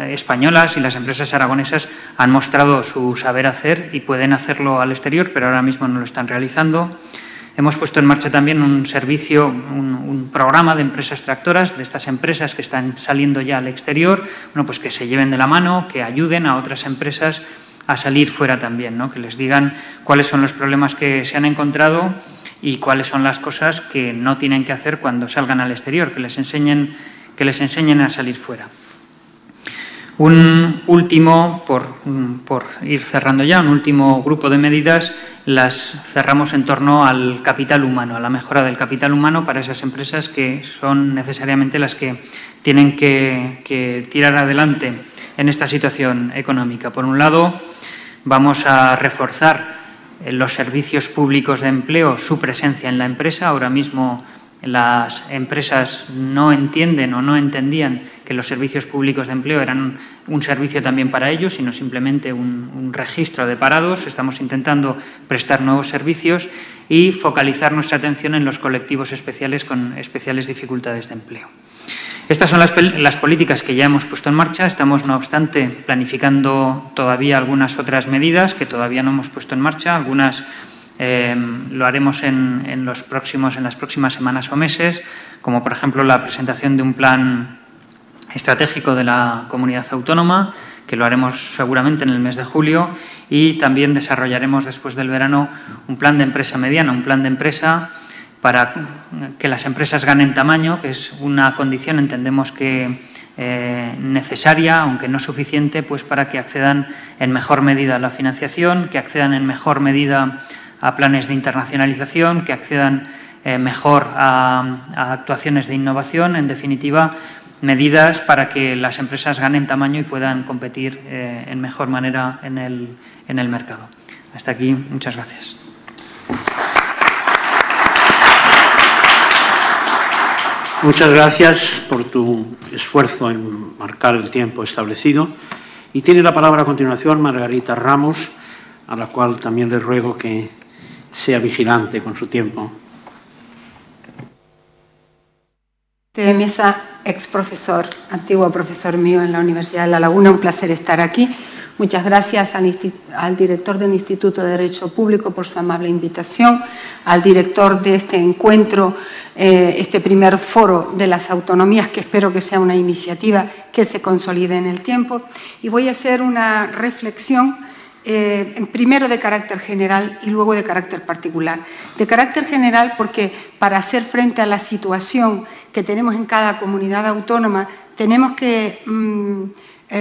españolas y las empresas aragonesas han mostrado su saber hacer y pueden hacerlo al exterior, pero ahora mismo no lo están realizando. Hemos puesto en marcha también un servicio, un programa de empresas tractoras, de estas empresas que están saliendo ya al exterior, bueno, pues que se lleven de la mano, que ayuden a otras empresas a salir fuera también, ¿no? Que les digan cuáles son los problemas que se han encontrado y cuáles son las cosas que no tienen que hacer cuando salgan al exterior, que les enseñen a salir fuera. Un último, por ir cerrando ya, un último grupo de medidas las cerramos en torno al capital humano, a la mejora del capital humano para esas empresas que son necesariamente las que tienen que tirar adelante en esta situación económica. Por un lado, vamos a reforzar los servicios públicos de empleo, su presencia en la empresa. Ahora mismo las empresas no entienden o no entendían que los servicios públicos de empleo eran un servicio también para ellos, sino simplemente un registro de parados. Estamos intentando prestar nuevos servicios y focalizar nuestra atención en los colectivos especiales con especiales dificultades de empleo. Estas son las políticas que ya hemos puesto en marcha. Estamos, no obstante, planificando todavía algunas otras medidas que todavía no hemos puesto en marcha. Algunas lo haremos en las próximas semanas o meses, como por ejemplo la presentación de un plan estratégico de la comunidad autónoma, que lo haremos seguramente en el mes de julio, y también desarrollaremos después del verano un plan de empresa mediana, un plan de empresa para que las empresas ganen tamaño, que es una condición, entendemos que necesaria, aunque no suficiente, pues para que accedan en mejor medida a la financiación, que accedan en mejor medida a planes de internacionalización, que accedan mejor a actuaciones de innovación, en definitiva, medidas para que las empresas ganen tamaño y puedan competir en mejor manera en el mercado. Hasta aquí, muchas gracias. Muchas gracias por tu esfuerzo en marcar el tiempo establecido. Y tiene la palabra a continuación Margarita Ramos, a la cual también le ruego que sea vigilante con su tiempo. De Mesa, ex profesor, antiguo profesor mío en la Universidad de La Laguna, un placer estar aquí. Muchas gracias al director del Instituto de Derecho Público por su amable invitación, al director de este encuentro, este primer foro de las autonomías, que espero que sea una iniciativa que se consolide en el tiempo. Y voy a hacer una reflexión, primero de carácter general y luego de carácter particular. De carácter general porque para hacer frente a la situación que tenemos en cada comunidad autónoma tenemos que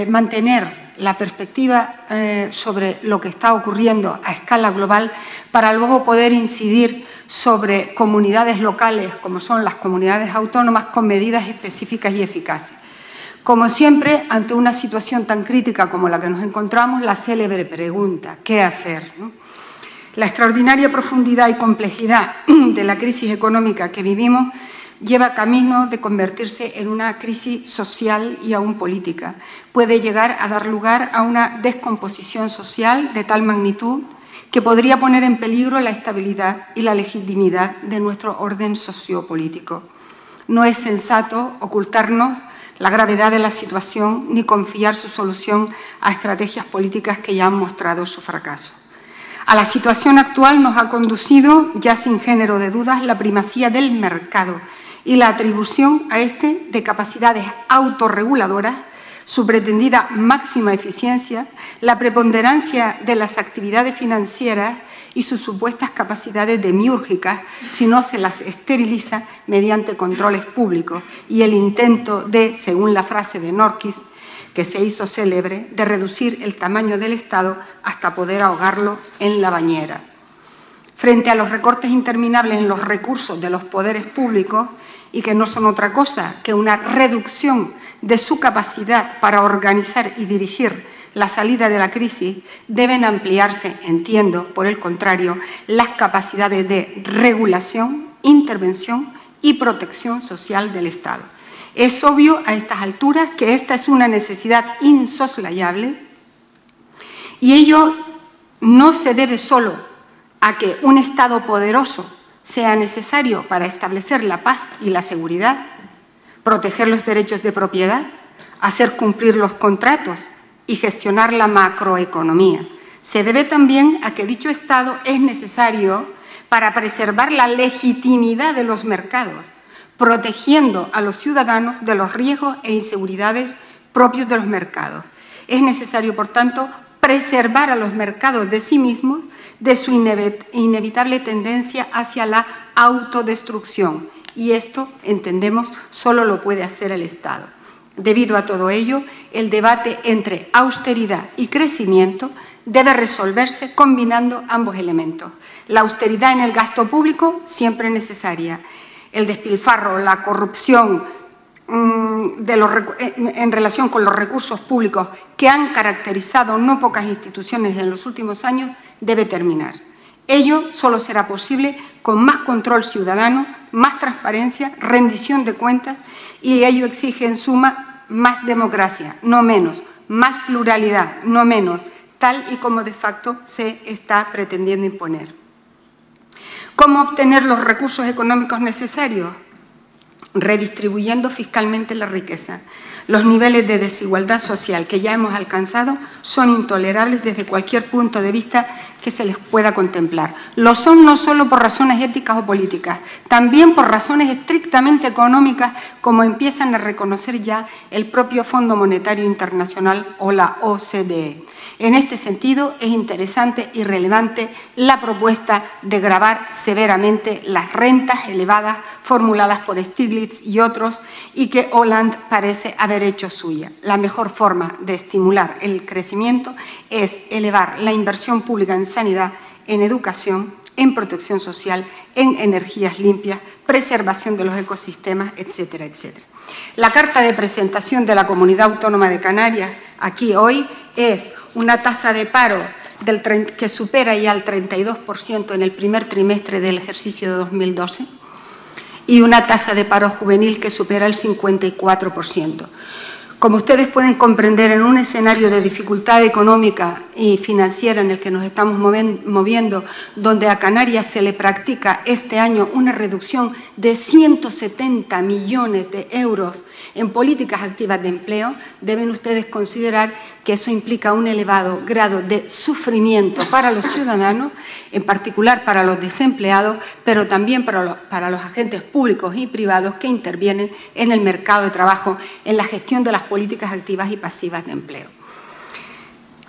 mantener la perspectiva sobre lo que está ocurriendo a escala global para luego poder incidir sobre comunidades locales, como son las comunidades autónomas, con medidas específicas y eficaces. Como siempre, ante una situación tan crítica como la que nos encontramos, la célebre pregunta, ¿qué hacer?, ¿no? La extraordinaria profundidad y complejidad de la crisis económica que vivimos lleva camino de convertirse en una crisis social y aún política. Puede llegar a dar lugar a una descomposición social de tal magnitud que podría poner en peligro la estabilidad y la legitimidad de nuestro orden sociopolítico. No es sensato ocultarnos la gravedad de la situación ni confiar su solución a estrategias políticas que ya han mostrado su fracaso. A la situación actual nos ha conducido, ya sin género de dudas, la primacía del mercado y la atribución a este de capacidades autorreguladoras, su pretendida máxima eficiencia, la preponderancia de las actividades financieras y sus supuestas capacidades demiúrgicas si no se las esteriliza mediante controles públicos y el intento de, según la frase de Norquist, que se hizo célebre, de reducir el tamaño del Estado hasta poder ahogarlo en la bañera. Frente a los recortes interminables en los recursos de los poderes públicos, y que no son otra cosa que una reducción de su capacidad para organizar y dirigir la salida de la crisis, deben ampliarse, entiendo, por el contrario, las capacidades de regulación, intervención y protección social del Estado. Es obvio a estas alturas que esta es una necesidad insoslayable y ello no se debe solo a que un Estado poderoso sea necesario para establecer la paz y la seguridad, proteger los derechos de propiedad, hacer cumplir los contratos y gestionar la macroeconomía. Se debe también a que dicho Estado es necesario para preservar la legitimidad de los mercados, protegiendo a los ciudadanos de los riesgos e inseguridades propios de los mercados. Es necesario, por tanto, preservar a los mercados de sí mismos de su inevitable tendencia hacia la autodestrucción. Y esto, entendemos, solo lo puede hacer el Estado. Debido a todo ello, el debate entre austeridad y crecimiento debe resolverse combinando ambos elementos. La austeridad en el gasto público, siempre necesaria. El despilfarro, la corrupción en relación con los recursos públicos que han caracterizado no pocas instituciones en los últimos años, debe terminar. Ello solo será posible con más control ciudadano, más transparencia, rendición de cuentas, y ello exige en suma más democracia, no menos, más pluralidad, no menos, tal y como de facto se está pretendiendo imponer. ¿Cómo obtener los recursos económicos necesarios? Redistribuyendo fiscalmente la riqueza. Los niveles de desigualdad social que ya hemos alcanzado son intolerables desde cualquier punto de vista que se les pueda contemplar. Lo son no solo por razones éticas o políticas, también por razones estrictamente económicas, como empiezan a reconocer ya el propio Fondo Monetario Internacional o la OCDE. En este sentido, es interesante y relevante la propuesta de gravar severamente las rentas elevadas formuladas por Stiglitz y otros, y que Hollande parece haber hecho suya. La mejor forma de estimular el crecimiento es elevar la inversión pública en sanidad, en educación, en protección social, en energías limpias, preservación de los ecosistemas, etcétera, etcétera. La carta de presentación de la Comunidad Autónoma de Canarias, aquí hoy, es una tasa de paro que supera ya el 32% en el primer trimestre del ejercicio de 2012 y una tasa de paro juvenil que supera el 54%. Como ustedes pueden comprender, en un escenario de dificultad económica y financiera en el que nos estamos moviendo, donde a Canarias se le practica este año una reducción de 170 millones de euros en políticas activas de empleo, deben ustedes considerar que eso implica un elevado grado de sufrimiento para los ciudadanos, en particular para los desempleados, pero también para los agentes públicos y privados que intervienen en el mercado de trabajo, en la gestión de las políticas activas y pasivas de empleo.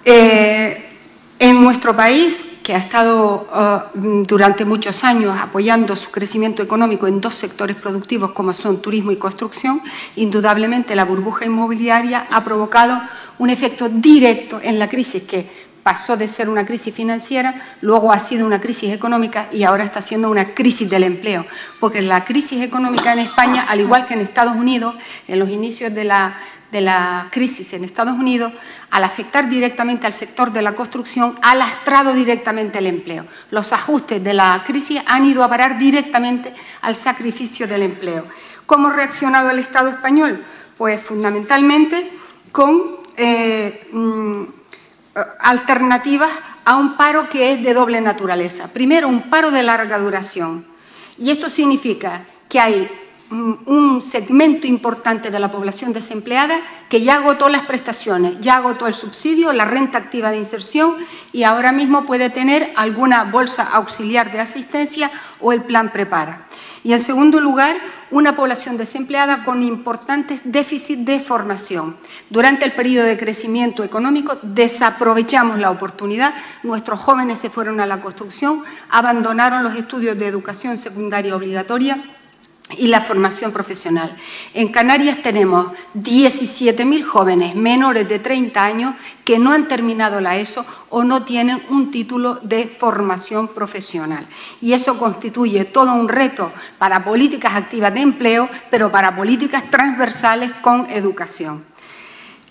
En nuestro país, que ha estado durante muchos años apoyando su crecimiento económico en dos sectores productivos como son turismo y construcción, indudablemente la burbuja inmobiliaria ha provocado un efecto directo en la crisis que pasó de ser una crisis financiera, luego ha sido una crisis económica y ahora está siendo una crisis del empleo, porque la crisis económica en España, al igual que en Estados Unidos, en los inicios de la crisis en Estados Unidos, al afectar directamente al sector de la construcción, ha lastrado directamente el empleo. Los ajustes de la crisis han ido a parar directamente al sacrificio del empleo. ¿Cómo ha reaccionado el Estado español? Pues fundamentalmente con alternativas a un paro que es de doble naturaleza. Primero, un paro de larga duración. Y esto significa que hay un segmento importante de la población desempleada que ya agotó las prestaciones, ya agotó el subsidio, la renta activa de inserción y ahora mismo puede tener alguna bolsa auxiliar de asistencia o el plan Prepara. Y en segundo lugar, una población desempleada con importantes déficits de formación. Durante el periodo de crecimiento económico desaprovechamos la oportunidad, nuestros jóvenes se fueron a la construcción, abandonaron los estudios de educación secundaria obligatoria y la formación profesional. En Canarias tenemos 17.000 jóvenes menores de 30 años que no han terminado la ESO o no tienen un título de formación profesional. Y eso constituye todo un reto para políticas activas de empleo, pero para políticas transversales con educación.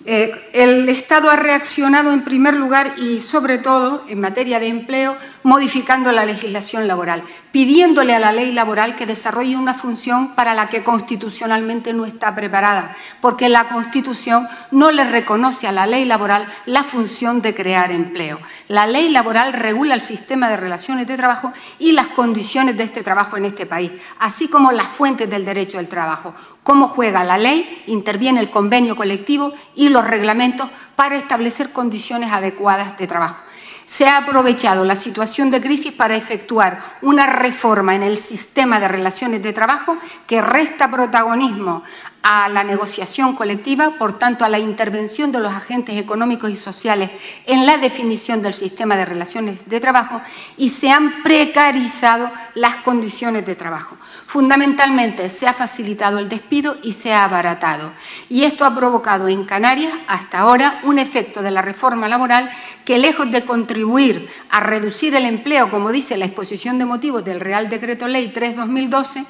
El Estado ha reaccionado en primer lugar y sobre todo en materia de empleo modificando la legislación laboral, pidiéndole a la ley laboral que desarrolle una función para la que constitucionalmente no está preparada, porque la Constitución no le reconoce a la ley laboral la función de crear empleo. La ley laboral regula el sistema de relaciones de trabajo y las condiciones de este trabajo en este país, así como las fuentes del derecho del trabajo. Cómo juega la ley, interviene el convenio colectivo y los reglamentos para establecer condiciones adecuadas de trabajo. Se ha aprovechado la situación de crisis para efectuar una reforma en el sistema de relaciones de trabajo que resta protagonismo a la negociación colectiva, por tanto a la intervención de los agentes económicos y sociales en la definición del sistema de relaciones de trabajo, y se han precarizado las condiciones de trabajo. Fundamentalmente se ha facilitado el despido y se ha abaratado. Y esto ha provocado en Canarias, hasta ahora, un efecto de la reforma laboral que, lejos de contribuir a reducir el empleo, como dice la exposición de motivos del Real Decreto Ley 3/2012,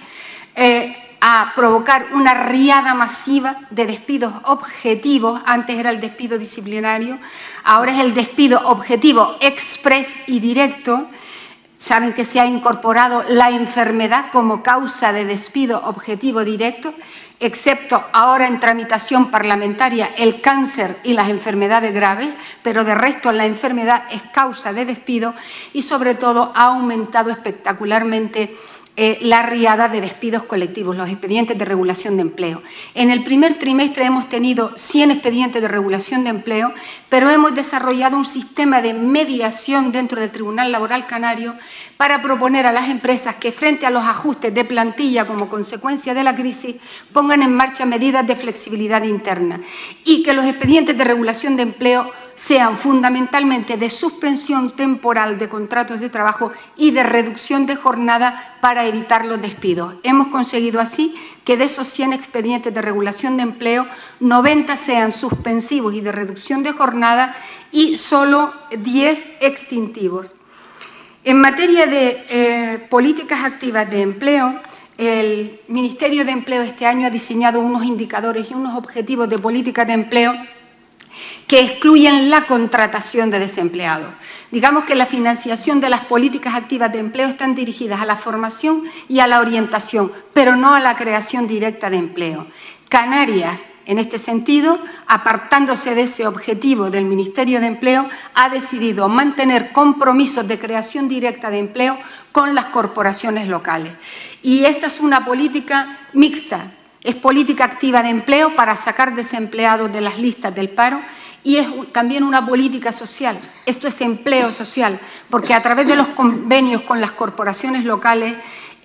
a provocar una riada masiva de despidos objetivos. Antes era el despido disciplinario, ahora es el despido objetivo, express y directo. Saben que se ha incorporado la enfermedad como causa de despido objetivo directo, excepto ahora en tramitación parlamentaria el cáncer y las enfermedades graves, pero de resto la enfermedad es causa de despido, y sobre todo ha aumentado espectacularmente la riada de despidos colectivos, los expedientes de regulación de empleo. En el primer trimestre hemos tenido 100 expedientes de regulación de empleo, pero hemos desarrollado un sistema de mediación dentro del Tribunal Laboral Canario para proponer a las empresas que, frente a los ajustes de plantilla como consecuencia de la crisis, pongan en marcha medidas de flexibilidad interna, y que los expedientes de regulación de empleo sean fundamentalmente de suspensión temporal de contratos de trabajo y de reducción de jornada para evitar los despidos. Hemos conseguido así que de esos 100 expedientes de regulación de empleo, 90 sean suspensivos y de reducción de jornada y solo 10 extintivos. En materia de políticas activas de empleo, el Ministerio de Empleo este año ha diseñado unos indicadores y unos objetivos de política de empleo que excluyen la contratación de desempleados. Digamos que la financiación de las políticas activas de empleo están dirigidas a la formación y a la orientación, pero no a la creación directa de empleo. Canarias, en este sentido, apartándose de ese objetivo del Ministerio de Empleo, ha decidido mantener compromisos de creación directa de empleo con las corporaciones locales. Y esta es una política mixta. Es política activa de empleo para sacar desempleados de las listas del paro, y es también una política social. Esto es empleo social, porque a través de los convenios con las corporaciones locales,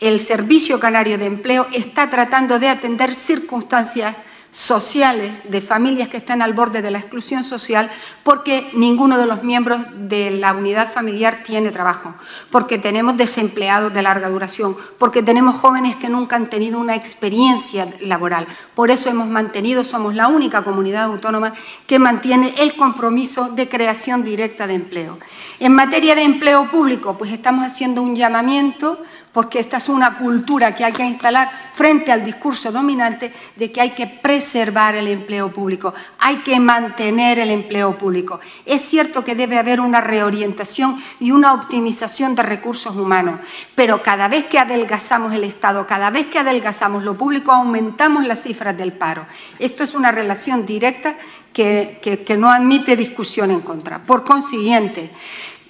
el Servicio Canario de Empleo está tratando de atender circunstancias sociales de familias que están al borde de la exclusión social, porque ninguno de los miembros de la unidad familiar tiene trabajo, porque tenemos desempleados de larga duración, porque tenemos jóvenes que nunca han tenido una experiencia laboral. Por eso hemos mantenido, somos la única comunidad autónoma que mantiene el compromiso de creación directa de empleo. En materia de empleo público, pues estamos haciendo un llamamiento, porque esta es una cultura que hay que instalar frente al discurso dominante de que hay que preservar el empleo público, hay que mantener el empleo público. Es cierto que debe haber una reorientación y una optimización de recursos humanos, pero cada vez que adelgazamos el Estado, cada vez que adelgazamos lo público, aumentamos las cifras del paro. Esto es una relación directa que no admite discusión en contra. Por consiguiente,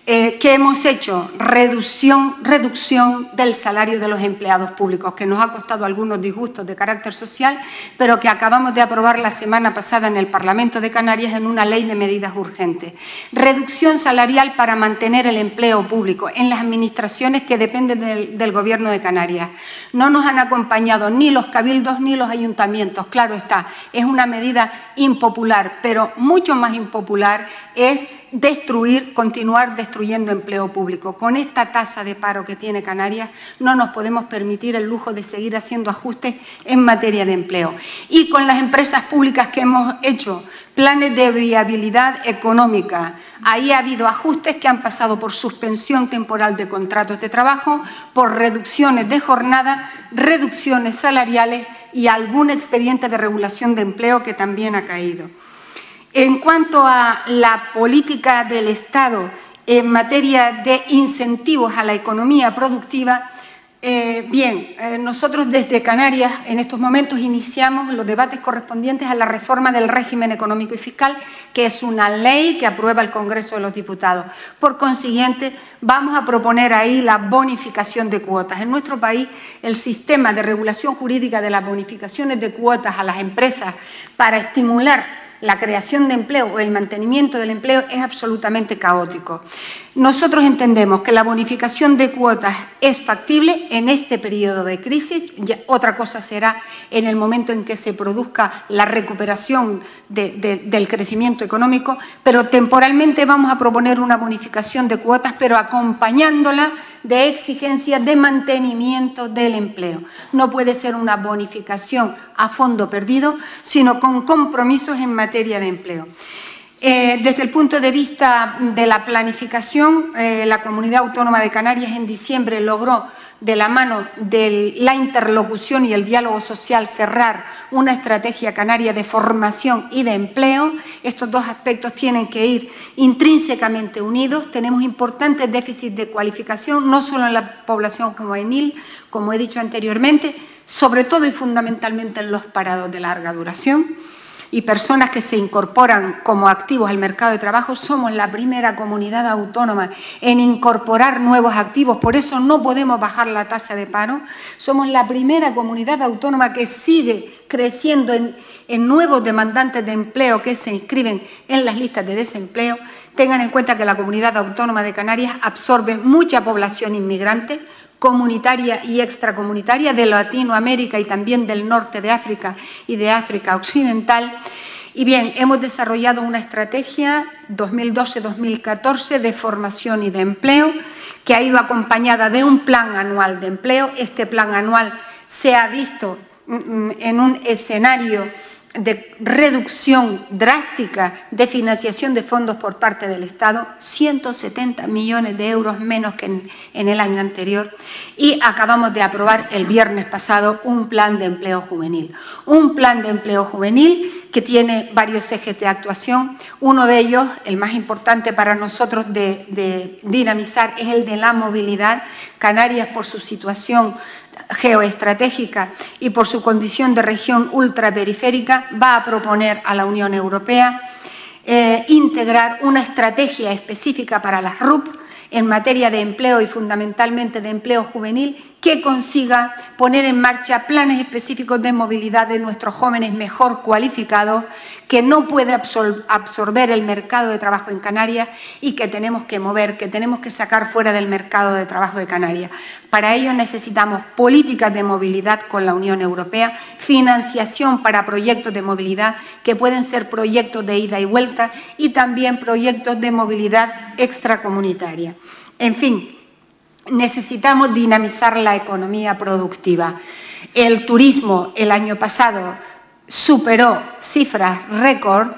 ¿qué hemos hecho? Reducción del salario de los empleados públicos, que nos ha costado algunos disgustos de carácter social, pero que acabamos de aprobar la semana pasada en el Parlamento de Canarias en una ley de medidas urgentes. Reducción salarial para mantener el empleo público en las administraciones que dependen del Gobierno de Canarias. No nos han acompañado ni los cabildos ni los ayuntamientos, claro está, es una medida impopular, pero mucho más impopular es continuar destruyendo empleo público. Con esta tasa de paro que tiene Canarias no nos podemos permitir el lujo de seguir haciendo ajustes en materia de empleo. Y con las empresas públicas que hemos hecho planes de viabilidad económica, ahí ha habido ajustes que han pasado por suspensión temporal de contratos de trabajo, por reducciones de jornada, reducciones salariales y algún expediente de regulación de empleo que también ha caído. En cuanto a la política del Estado en materia de incentivos a la economía productiva, nosotros desde Canarias en estos momentos iniciamos los debates correspondientes a la reforma del régimen económico y fiscal, que es una ley que aprueba el Congreso de los Diputados. Por consiguiente, vamos a proponer ahí la bonificación de cuotas. En nuestro país, el sistema de regulación jurídica de las bonificaciones de cuotas a las empresas para estimular la creación de empleo o el mantenimiento del empleo es absolutamente caótico. Nosotros entendemos que la bonificación de cuotas es factible en este periodo de crisis. Otra cosa será en el momento en que se produzca la recuperación del crecimiento económico, pero temporalmente vamos a proponer una bonificación de cuotas, pero acompañándola de exigencias de mantenimiento del empleo. No puede ser una bonificación a fondo perdido, sino con compromisos en materia de empleo. Desde el punto de vista de la planificación, la Comunidad Autónoma de Canarias en diciembre logró, de la mano de la interlocución y el diálogo social, cerrar una estrategia canaria de formación y de empleo. Estos dos aspectos tienen que ir intrínsecamente unidos. Tenemos importantes déficits de cualificación, no solo en la población juvenil, como he dicho anteriormente, sobre todo y fundamentalmente en los parados de larga duración y personas que se incorporan como activos al mercado de trabajo. Somos la primera comunidad autónoma en incorporar nuevos activos, por eso no podemos bajar la tasa de paro. Somos la primera comunidad autónoma que sigue creciendo en nuevos demandantes de empleo que se inscriben en las listas de desempleo. Tengan en cuenta que la Comunidad Autónoma de Canarias absorbe mucha población inmigrante, comunitaria y extracomunitaria, de Latinoamérica y también del norte de África y de África Occidental. Y bien, hemos desarrollado una estrategia 2012-2014 de formación y de empleo que ha ido acompañada de un plan anual de empleo. Este plan anual se ha visto en un escenario de reducción drástica de financiación de fondos por parte del Estado, 170 millones de euros menos que en el año anterior, y acabamos de aprobar el viernes pasado un plan de empleo juvenil. Un plan de empleo juvenil que tiene varios ejes de actuación. Uno de ellos, el más importante para nosotros de dinamizar, es el de la movilidad. Canarias, por su situación geoestratégica y por su condición de región ultraperiférica, va a proponer a la Unión Europea integrar una estrategia específica para las RUP en materia de empleo y fundamentalmente de empleo juvenil, que consiga poner en marcha planes específicos de movilidad de nuestros jóvenes mejor cualificados, que no puede absorber el mercado de trabajo en Canarias y que tenemos que mover, que tenemos que sacar fuera del mercado de trabajo de Canarias. Para ello necesitamos políticas de movilidad con la Unión Europea, financiación para proyectos de movilidad que pueden ser proyectos de ida y vuelta y también proyectos de movilidad extracomunitaria. En fin, necesitamos dinamizar la economía productiva. El turismo el año pasado superó cifras récord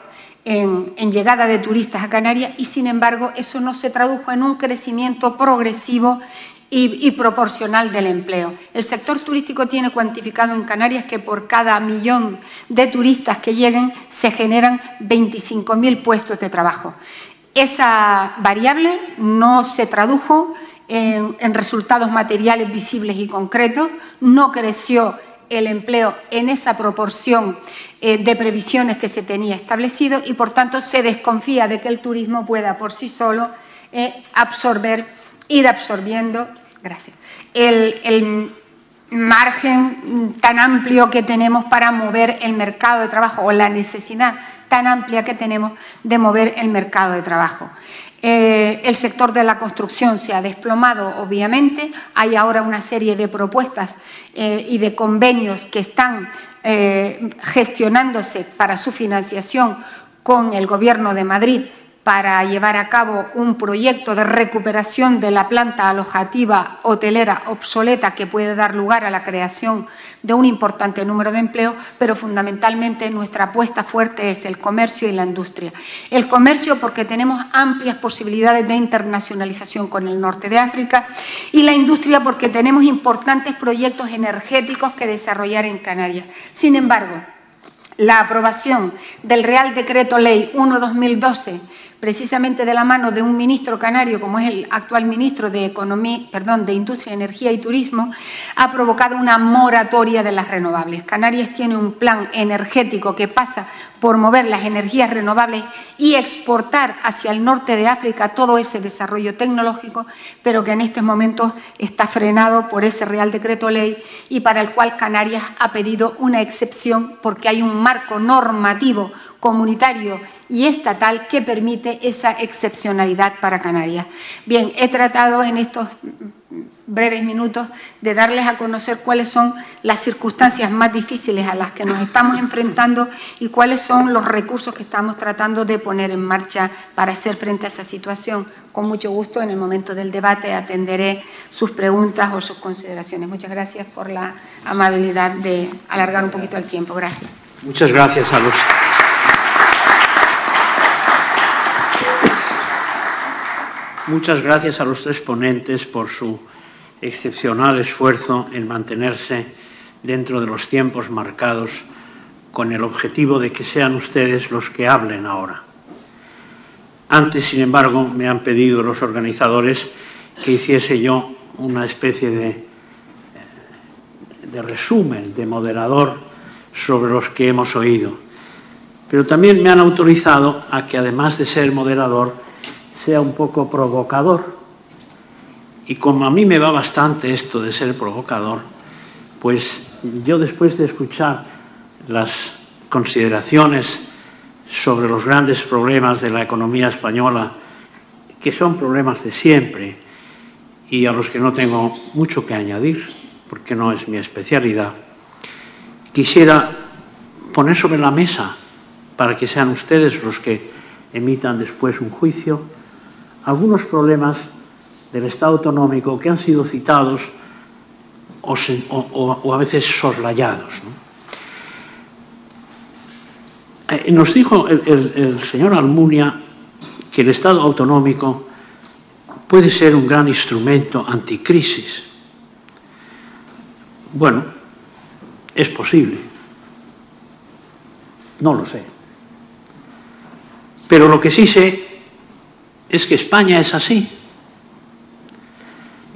en llegada de turistas a Canarias y, sin embargo, eso no se tradujo en un crecimiento progresivo y proporcional del empleo. El sector turístico tiene cuantificado en Canarias que por cada millón de turistas que lleguen se generan 25.000 puestos de trabajo. Esa variable no se tradujo en resultados materiales visibles y concretos, no creció el empleo en esa proporción de previsiones que se tenía establecido y, por tanto, se desconfía de que el turismo pueda por sí solo ir absorbiendo el margen tan amplio que tenemos para mover el mercado de trabajo, o la necesidad tan amplia que tenemos de mover el mercado de trabajo. El sector de la construcción se ha desplomado, obviamente. Hay ahora una serie de propuestas y de convenios que están gestionándose para su financiación con el Gobierno de Madrid para llevar a cabo un proyecto de recuperación de la planta alojativa hotelera obsoleta que puede dar lugar a la creación de un importante número de empleos, pero fundamentalmente nuestra apuesta fuerte es el comercio y la industria. El comercio, porque tenemos amplias posibilidades de internacionalización con el norte de África, y la industria porque tenemos importantes proyectos energéticos que desarrollar en Canarias. Sin embargo, la aprobación del Real Decreto Ley 1/2012 precisamente de la mano de un ministro canario, como es el actual ministro de Industria, Energía y Turismo, ha provocado una moratoria de las renovables. Canarias tiene un plan energético que pasa por mover las energías renovables y exportar hacia el norte de África todo ese desarrollo tecnológico, pero que en estos momentos está frenado por ese Real Decreto Ley y para el cual Canarias ha pedido una excepción porque hay un marco normativo comunitario y estatal que permite esa excepcionalidad para Canarias. Bien, he tratado en estos breves minutos de darles a conocer cuáles son las circunstancias más difíciles a las que nos estamos enfrentando y cuáles son los recursos que estamos tratando de poner en marcha para hacer frente a esa situación. Con mucho gusto, en el momento del debate, atenderé sus preguntas o sus consideraciones. Muchas gracias por la amabilidad de alargar un poquito el tiempo. Gracias. Muchas gracias a los... Muchas gracias a los tres ponentes por su excepcional esfuerzo en mantenerse dentro de los tiempos marcados con el objetivo de que sean ustedes los que hablen ahora. Antes, sin embargo, me han pedido los organizadores que hiciese yo una especie de resumen, de moderador sobre los que hemos oído. Pero también me han autorizado a que, además de ser moderador, sea un poco provocador. Y como a mí me va bastante esto de ser provocador, pues yo, después de escuchar las consideraciones sobre los grandes problemas de la economía española, que son problemas de siempre y a los que no tengo mucho que añadir, porque no es mi especialidad, quisiera poner sobre la mesa, para que sean ustedes los que emitan después un juicio, algunos problemas del Estado autonómico que han sido citados o a veces soslayados, ¿no? Nos dijo el señor Almunia que el Estado autonómico puede ser un gran instrumento anticrisis. Bueno, es posible. No lo sé. Pero lo que sí sé es que España es así.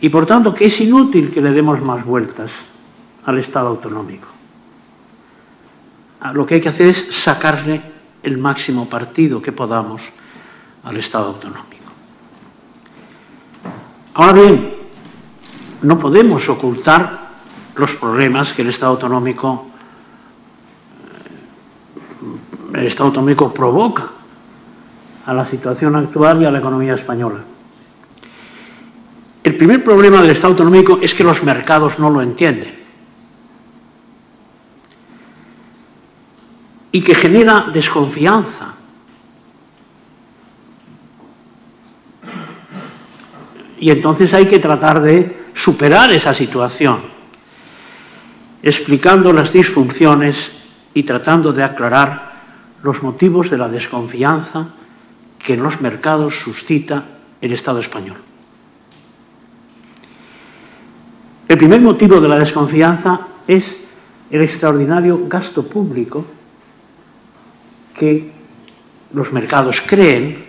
Y por tanto que es inútil que le demos más vueltas al Estado autonómico. Lo que hay que hacer es sacarle el máximo partido que podamos al Estado autonómico. Ahora bien, no podemos ocultar los problemas que el Estado autonómico provoca a la situación actual y a la economía española. El primer problema del Estado autonómico es que los mercados no lo entienden y que genera desconfianza. Y entonces hay que tratar de superar esa situación, explicando las disfunciones y tratando de aclarar los motivos de la desconfianza que en los mercados suscita el Estado español. El primer motivo de la desconfianza es el extraordinario gasto público que los mercados creen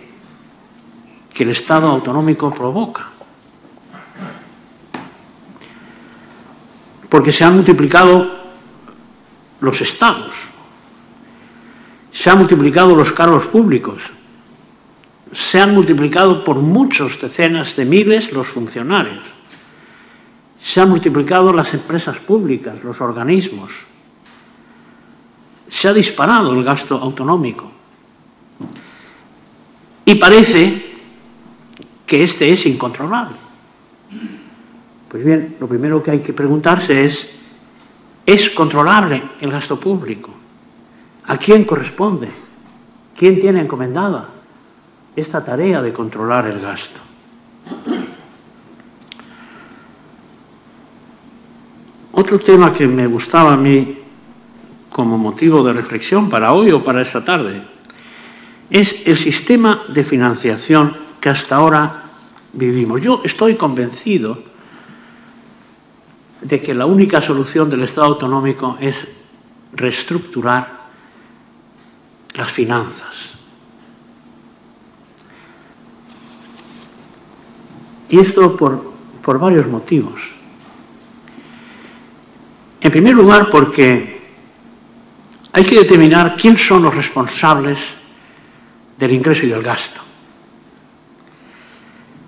que el Estado autonómico provoca. Porque se han multiplicado los estados, se han multiplicado los cargos públicos, se han multiplicado por muchos decenas de miles los funcionarios, se han multiplicado las empresas públicas, los organismos, se ha disparado el gasto autonómico y parece que este es incontrolable. Pues bien, lo primero que hay que preguntarse ¿es controlable el gasto público? ¿A quién corresponde? ¿Quién tiene encomendada esta tarea de controlar el gasto? Otro tema que me gustaba a mí como motivo de reflexión para hoy o para esta tarde es el sistema de financiación que hasta ahora vivimos. Yo estoy convencido de que la única solución del Estado autonómico es reestructurar las finanzas. Y esto por varios motivos. En primer lugar, porque hay que determinar quiénes son los responsables del ingreso y del gasto.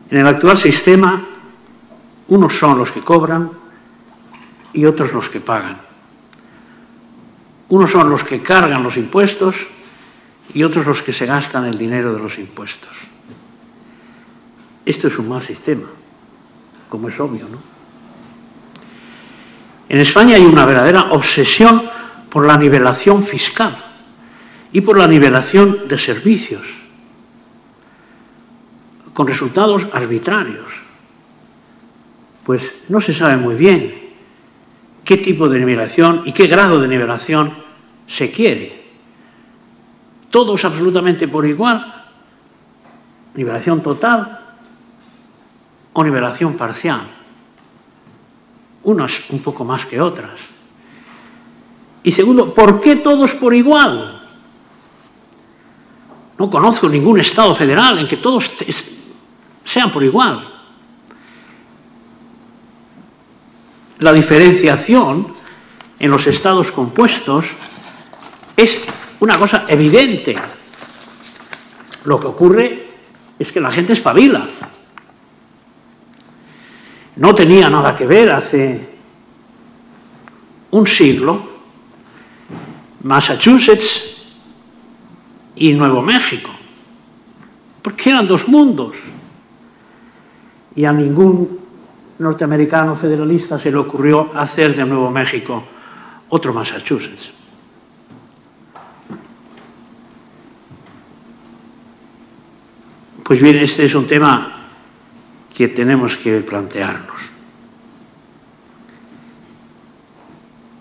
En el actual sistema, unos son los que cobran y otros los que pagan. Unos son los que cargan los impuestos y otros los que se gastan el dinero de los impuestos. Esto es un mal sistema, como es obvio, ¿no? En España hay una verdadera obsesión por la nivelación fiscal y por la nivelación de servicios, con resultados arbitrarios. Pues no se sabe muy bien qué tipo de nivelación y qué grado de nivelación se quiere. Todos absolutamente por igual, nivelación total o nivelación parcial, unas un poco más que otras. Y segundo, ¿por qué todos por igual? No conozco ningún Estado federal en que todos sean por igual. La diferenciación en los estados compuestos es una cosa evidente. Lo que ocurre es que la gente espabila. No tenía nada que ver hace un siglo Massachusetts y Nuevo México, porque eran dos mundos. Y a ningún norteamericano federalista se le ocurrió hacer de Nuevo México otro Massachusetts. Pues bien, este es un tema que tenemos que plantearnos.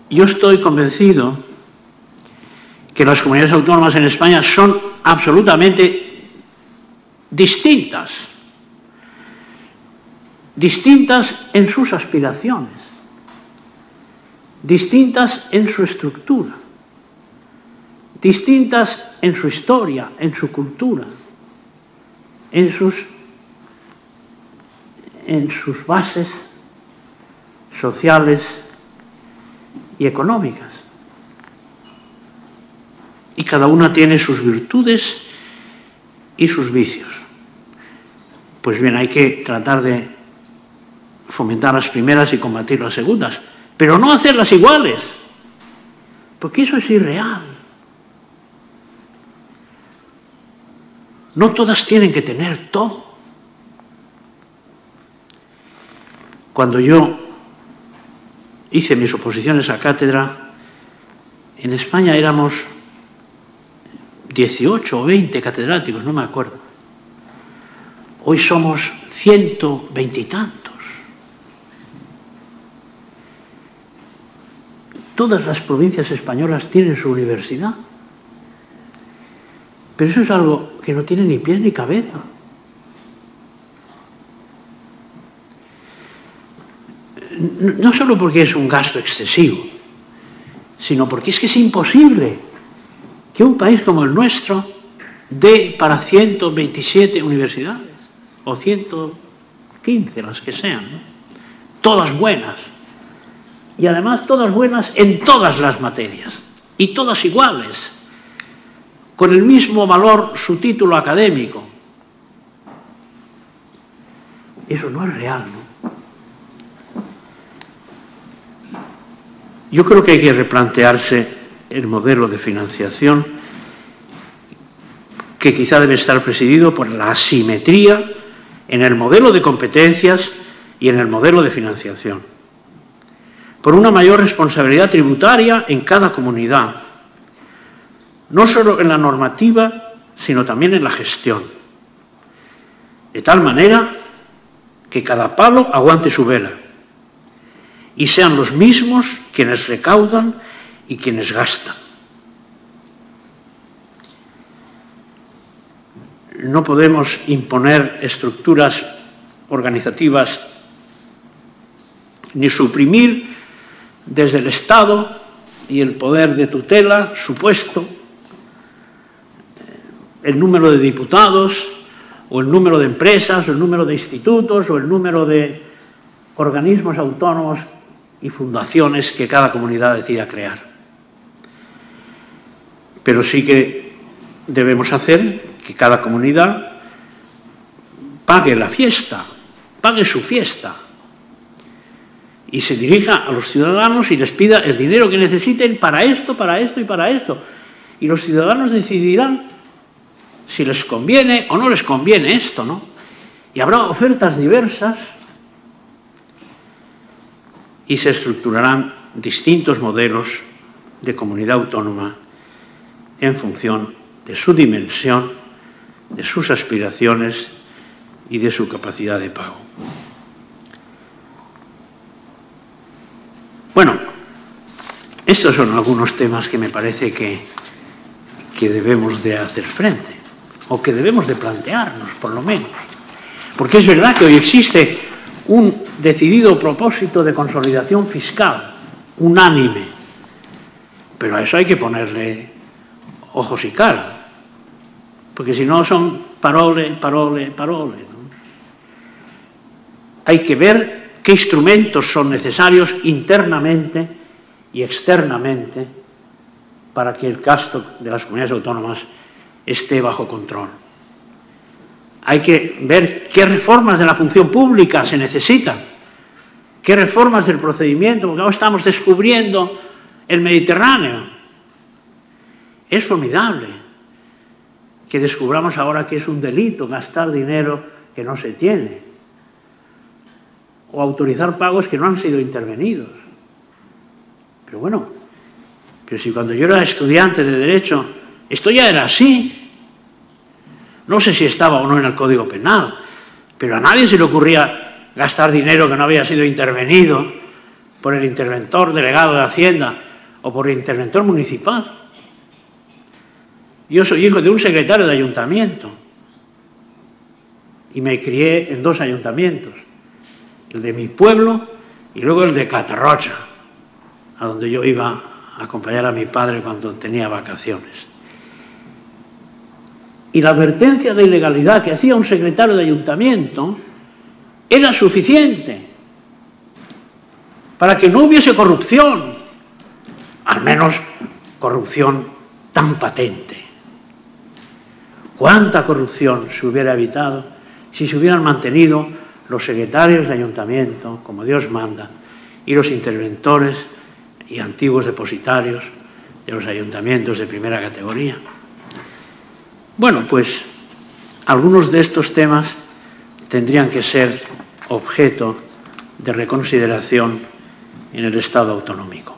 Yo estoy convencido que las comunidades autónomas en España son absolutamente distintas. Distintas en sus aspiraciones, distintas en su estructura, distintas en su historia, en su cultura, en sus bases sociales y económicas. Y cada una tiene sus virtudes y sus vicios. Pues bien, hay que tratar de fomentar las primeras y combatir las segundas, pero no hacerlas iguales, porque eso es irreal. No todas tienen que tener todo. Cuando yo hice mis oposiciones a cátedra, en España éramos 18 o 20 catedráticos, no me acuerdo. Hoy somos 120 y tantos. Todas las provincias españolas tienen su universidad. Pero eso es algo que no tiene ni pies ni cabeza. No solo porque es un gasto excesivo, sino porque es que es imposible que un país como el nuestro dé para 127 universidades, o 115, las que sean, ¿no? Todas buenas. Y además todas buenas en todas las materias, y todas iguales, con el mismo valor su título académico. Eso no es real, ¿no? Yo creo que hay que replantearse el modelo de financiación, que quizá debe estar presidido por la asimetría en el modelo de competencias y en el modelo de financiación, por una mayor responsabilidad tributaria en cada comunidad, no solo en la normativa, sino también en la gestión, de tal manera que cada palo aguante su vela y sean los mismos quienes recaudan y quienes gastan. No podemos imponer estructuras organizativas ni suprimir desde el Estado y el poder de tutela supuesto el número de diputados o el número de empresas, o el número de institutos, o el número de organismos autónomos y fundaciones que cada comunidad decida crear. Pero sí que debemos hacer que cada comunidad pague la fiesta, pague su fiesta, y se dirija a los ciudadanos y les pida el dinero que necesiten para esto y para esto. Y los ciudadanos decidirán si les conviene o no les conviene esto, ¿no? Y habrá ofertas diversas y se estructurarán distintos modelos de comunidad autónoma en función de su dimensión, de sus aspiraciones y de su capacidad de pago. Bueno, estos son algunos temas que me parece que debemos de hacer frente, o que debemos de plantearnos, por lo menos. Porque es verdad que hoy existe un decidido propósito de consolidación fiscal, unánime, pero a eso hay que ponerle ojos y cara, porque si no son parole, ¿no? Hay que ver qué instrumentos son necesarios internamente y externamente para que el gasto de las comunidades autónomas esté bajo control. Hay que ver qué reformas de la función pública se necesitan, qué reformas del procedimiento, porque ahora estamos descubriendo el Mediterráneo. Es formidable que descubramos ahora que es un delito gastar dinero que no se tiene, o autorizar pagos que no han sido intervenidos. Pero bueno, pero si cuando yo era estudiante de Derecho, esto ya era así. No sé si estaba o no en el Código Penal, pero a nadie se le ocurría gastar dinero que no había sido intervenido por el interventor delegado de Hacienda o por el interventor municipal. Yo soy hijo de un secretario de ayuntamiento y me crié en 2 ayuntamientos, el de mi pueblo y luego el de Catarrocha, a donde yo iba a acompañar a mi padre cuando tenía vacaciones. Y la advertencia de ilegalidad que hacía un secretario de ayuntamiento era suficiente para que no hubiese corrupción, al menos corrupción tan patente. ¿Cuánta corrupción se hubiera evitado si se hubieran mantenido los secretarios de ayuntamiento, como Dios manda, y los interventores y antiguos depositarios de los ayuntamientos de primera categoría? Bueno, pues algunos de estos temas tendrían que ser objeto de reconsideración en el Estado autonómico.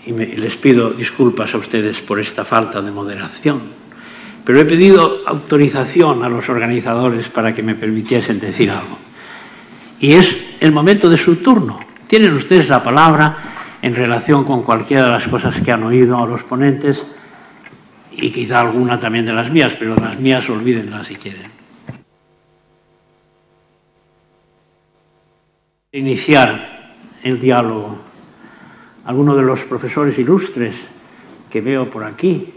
Y les pido disculpas a ustedes por esta falta de moderación, pero he pedido autorización a los organizadores para que me permitiesen decir algo. Y es el momento de su turno. Tienen ustedes la palabra en relación con cualquiera de las cosas que han oído a los ponentes y quizá alguna también de las mías, pero las mías olvídenlas si quieren. Iniciar el diálogo. Algunos de los profesores ilustres que veo por aquí,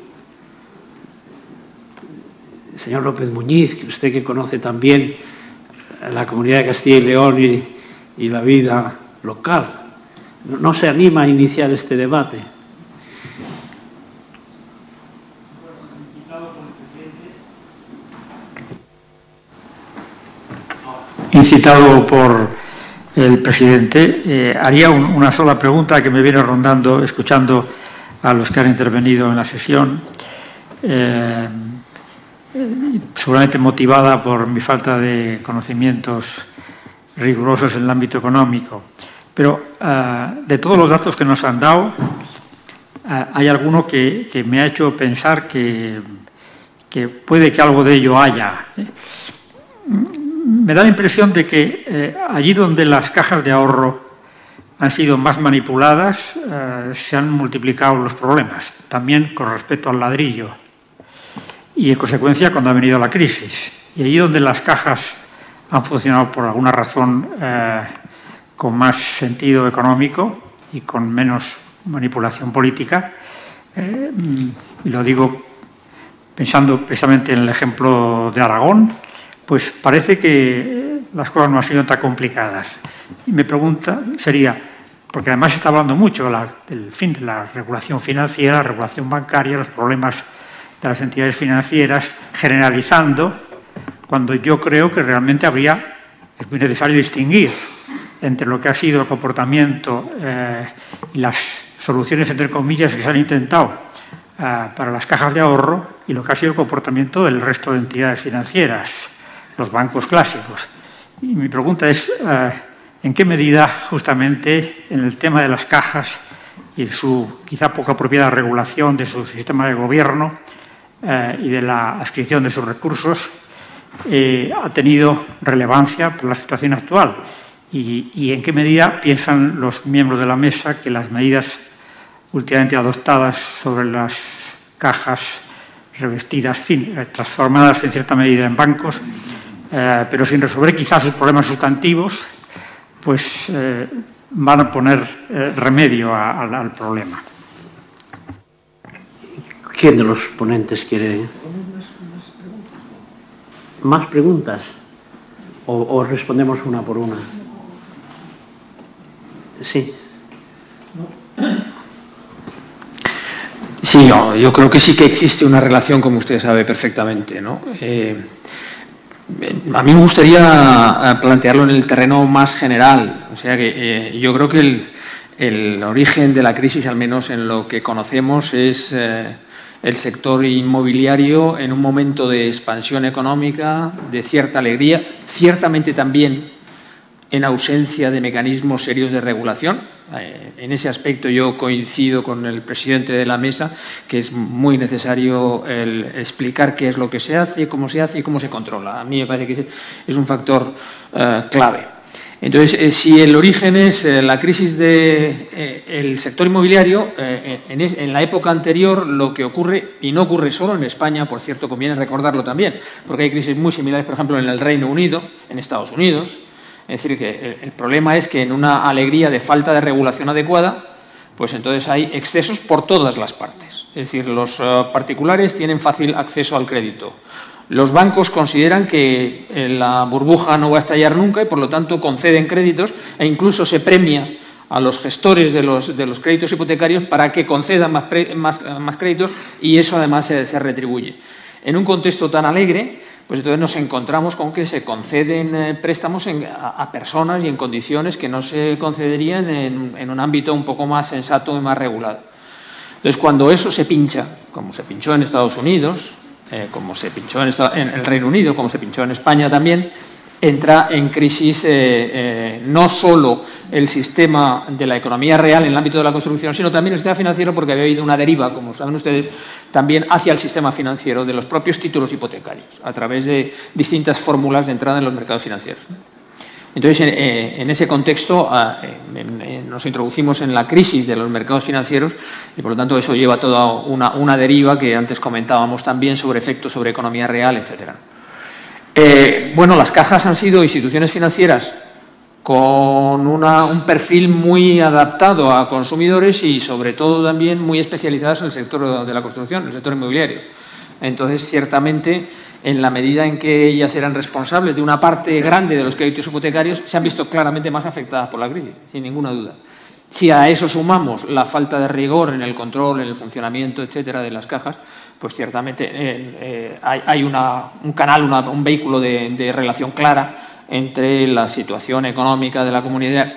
el señor López Muñiz, que usted que conoce también la comunidad de Castilla y León y la vida local, no se anima a iniciar este debate. Incitado por el presidente, haría una sola pregunta que me viene rondando escuchando a los que han intervenido en la sesión, seguramente motivada por mi falta de conocimientos rigurosos en el ámbito económico. Pero de todos los datos que nos han dado, hay alguno que me ha hecho pensar que puede que algo de ello haya. Me da la impresión de que allí donde las cajas de ahorro han sido más manipuladas, se han multiplicado los problemas, también con respecto al ladrillo. Y en consecuencia cuando ha venido la crisis. Y allí donde las cajas han funcionado por alguna razón con más sentido económico y con menos manipulación política, y lo digo pensando precisamente en el ejemplo de Aragón, pues parece que las cosas no han sido tan complicadas. Y mi pregunta sería, porque además se está hablando mucho del fin de la regulación financiera, la regulación bancaria, los problemas de las entidades financieras, generalizando, cuando yo creo que realmente es muy necesario distinguir entre lo que ha sido el comportamiento y las soluciones, entre comillas, que se han intentado para las cajas de ahorro y lo que ha sido el comportamiento del resto de entidades financieras, los bancos clásicos. Y mi pregunta es, ¿en qué medida justamente en el tema de las cajas y su quizá poco apropiada regulación de su sistema de gobierno y de la adscripción de sus recursos ha tenido relevancia para la situación actual? Y en qué medida piensan los miembros de la mesa que las medidas últimamente adoptadas sobre las cajas revestidas, en fin, transformadas en cierta medida en bancos, pero sin resolver quizás sus problemas sustantivos, pues van a poner remedio al problema? ¿Quién de los ponentes quiere? ¿Más preguntas? ¿O respondemos una por una? Sí. Sí, yo creo que sí que existe una relación, como usted sabe perfectamente, ¿no? A mí me gustaría plantearlo en el terreno más general. O sea que yo creo que el origen de la crisis, al menos en lo que conocemos, es el sector inmobiliario en un momento de expansión económica, de cierta alegría, ciertamente también en ausencia de mecanismos serios de regulación. En ese aspecto yo coincido con el presidente de la mesa, que es muy necesario explicar qué es lo que se hace y cómo se controla. A mí me parece que es un factor clave. Entonces, si el origen es la crisis del sector inmobiliario, en la época anterior lo que ocurre, y no ocurre solo en España, por cierto, conviene recordarlo también, porque hay crisis muy similares, por ejemplo, en el Reino Unido, en Estados Unidos. Es decir, que el problema es que en una alegría de falta de regulación adecuada, pues entonces hay excesos por todas las partes. Es decir, los particulares tienen fácil acceso al crédito. Los bancos consideran que la burbuja no va a estallar nunca y, por lo tanto, conceden créditos e incluso se premia a los gestores de los créditos hipotecarios para que concedan más créditos, y eso además se retribuye. En un contexto tan alegre, pues entonces nos encontramos con que se conceden préstamos a personas y en condiciones que no se concederían en un ámbito un poco más sensato y más regulado. Entonces, cuando eso se pincha, como se pinchó en Estados Unidos, como se pinchó en el Reino Unido, como se pinchó en España también, entra en crisis no solo el sistema de la economía real en el ámbito de la construcción, sino también el sistema financiero, porque había habido una deriva, como saben ustedes, también hacia el sistema financiero de los propios títulos hipotecarios, a través de distintas fórmulas de entrada en los mercados financieros. Entonces, en ese contexto nos introducimos en la crisis de los mercados financieros y, por lo tanto, eso lleva toda una deriva que antes comentábamos también sobre efectos sobre economía real, etcétera. Bueno, las cajas han sido instituciones financieras con un perfil muy adaptado a consumidores y, sobre todo, también muy especializadas en el sector de la construcción, en el sector inmobiliario. Entonces, ciertamente, en la medida en que ellas eran responsables de una parte grande de los créditos hipotecarios, se han visto claramente más afectadas por la crisis, sin ninguna duda. Si a eso sumamos la falta de rigor en el control, en el funcionamiento, etcétera, de las cajas, pues ciertamente hay un canal, un vehículo de relación clara entre la situación económica de la comunidad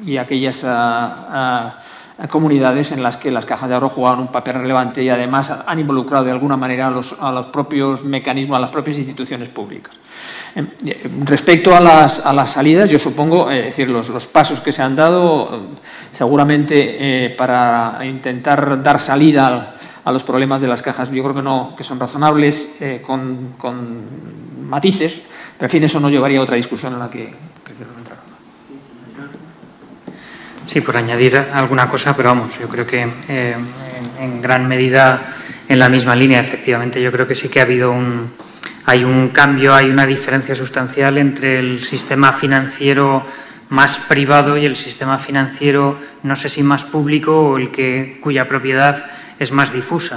y aquellas comunidades en las que las cajas de ahorro jugaban un papel relevante y además han involucrado de alguna manera a los propios mecanismos, a las propias instituciones públicas. Respecto a las salidas, yo supongo, es decir, los pasos que se han dado, seguramente para intentar dar salida a los problemas de las cajas, yo creo que son razonables, con matices, pero en fin, eso nos llevaría a otra discusión en la que quiero entrar. Sí, por añadir alguna cosa, pero vamos, yo creo que en gran medida en la misma línea. Efectivamente, yo creo que sí que hay un cambio, hay una diferencia sustancial entre el sistema financiero más privado y el sistema financiero, no sé si más público o cuya propiedad es más difusa.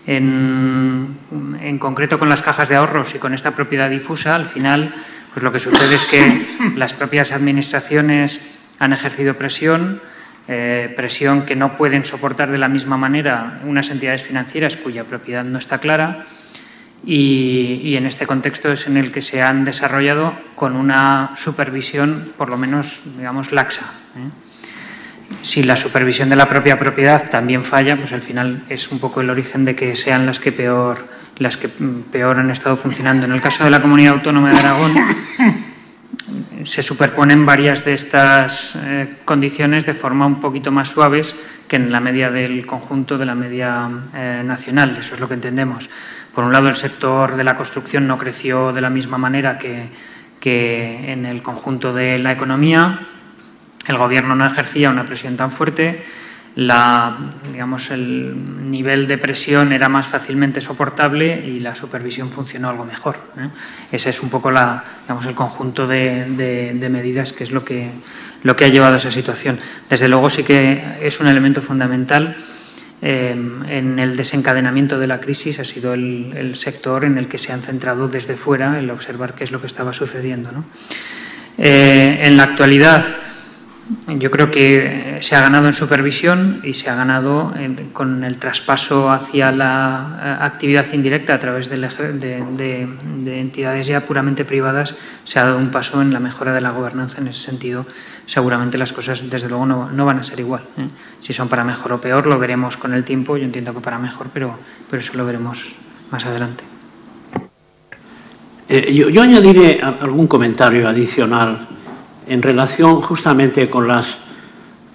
En concreto con las cajas de ahorros y con esta propiedad difusa, al final, pues lo que sucede es que las propias administraciones han ejercido presión que no pueden soportar de la misma manera unas entidades financieras cuya propiedad no está clara, y en este contexto es en el que se han desarrollado con una supervisión, por lo menos, digamos, laxa. Si la supervisión de la propia propiedad también falla, pues al final es un poco el origen de que sean las que peor han estado funcionando. En el caso de la Comunidad Autónoma de Aragón, se superponen varias de estas condiciones de forma un poquito más suaves que en la media del conjunto de la media nacional. Eso es lo que entendemos. Por un lado, el sector de la construcción no creció de la misma manera que en el conjunto de la economía. El Gobierno no ejercía una presión tan fuerte. El nivel de presión era más fácilmente soportable y la supervisión funcionó algo mejor. Ese es un poco el conjunto de medidas que es lo que ha llevado a esa situación. Desde luego sí que es un elemento fundamental en el desencadenamiento de la crisis, ha sido el sector en el que se han centrado desde fuera el observar qué es lo que estaba sucediendo, ¿no? En la actualidad, yo creo que se ha ganado en supervisión y se ha ganado con el traspaso hacia la actividad indirecta a través de entidades ya puramente privadas. Se ha dado un paso en la mejora de la gobernanza. En ese sentido, seguramente las cosas, desde luego, no van a ser igual. Si son para mejor o peor, lo veremos con el tiempo. Yo entiendo que para mejor, pero eso lo veremos más adelante. Yo añadiré algún comentario adicional en relación justamente con las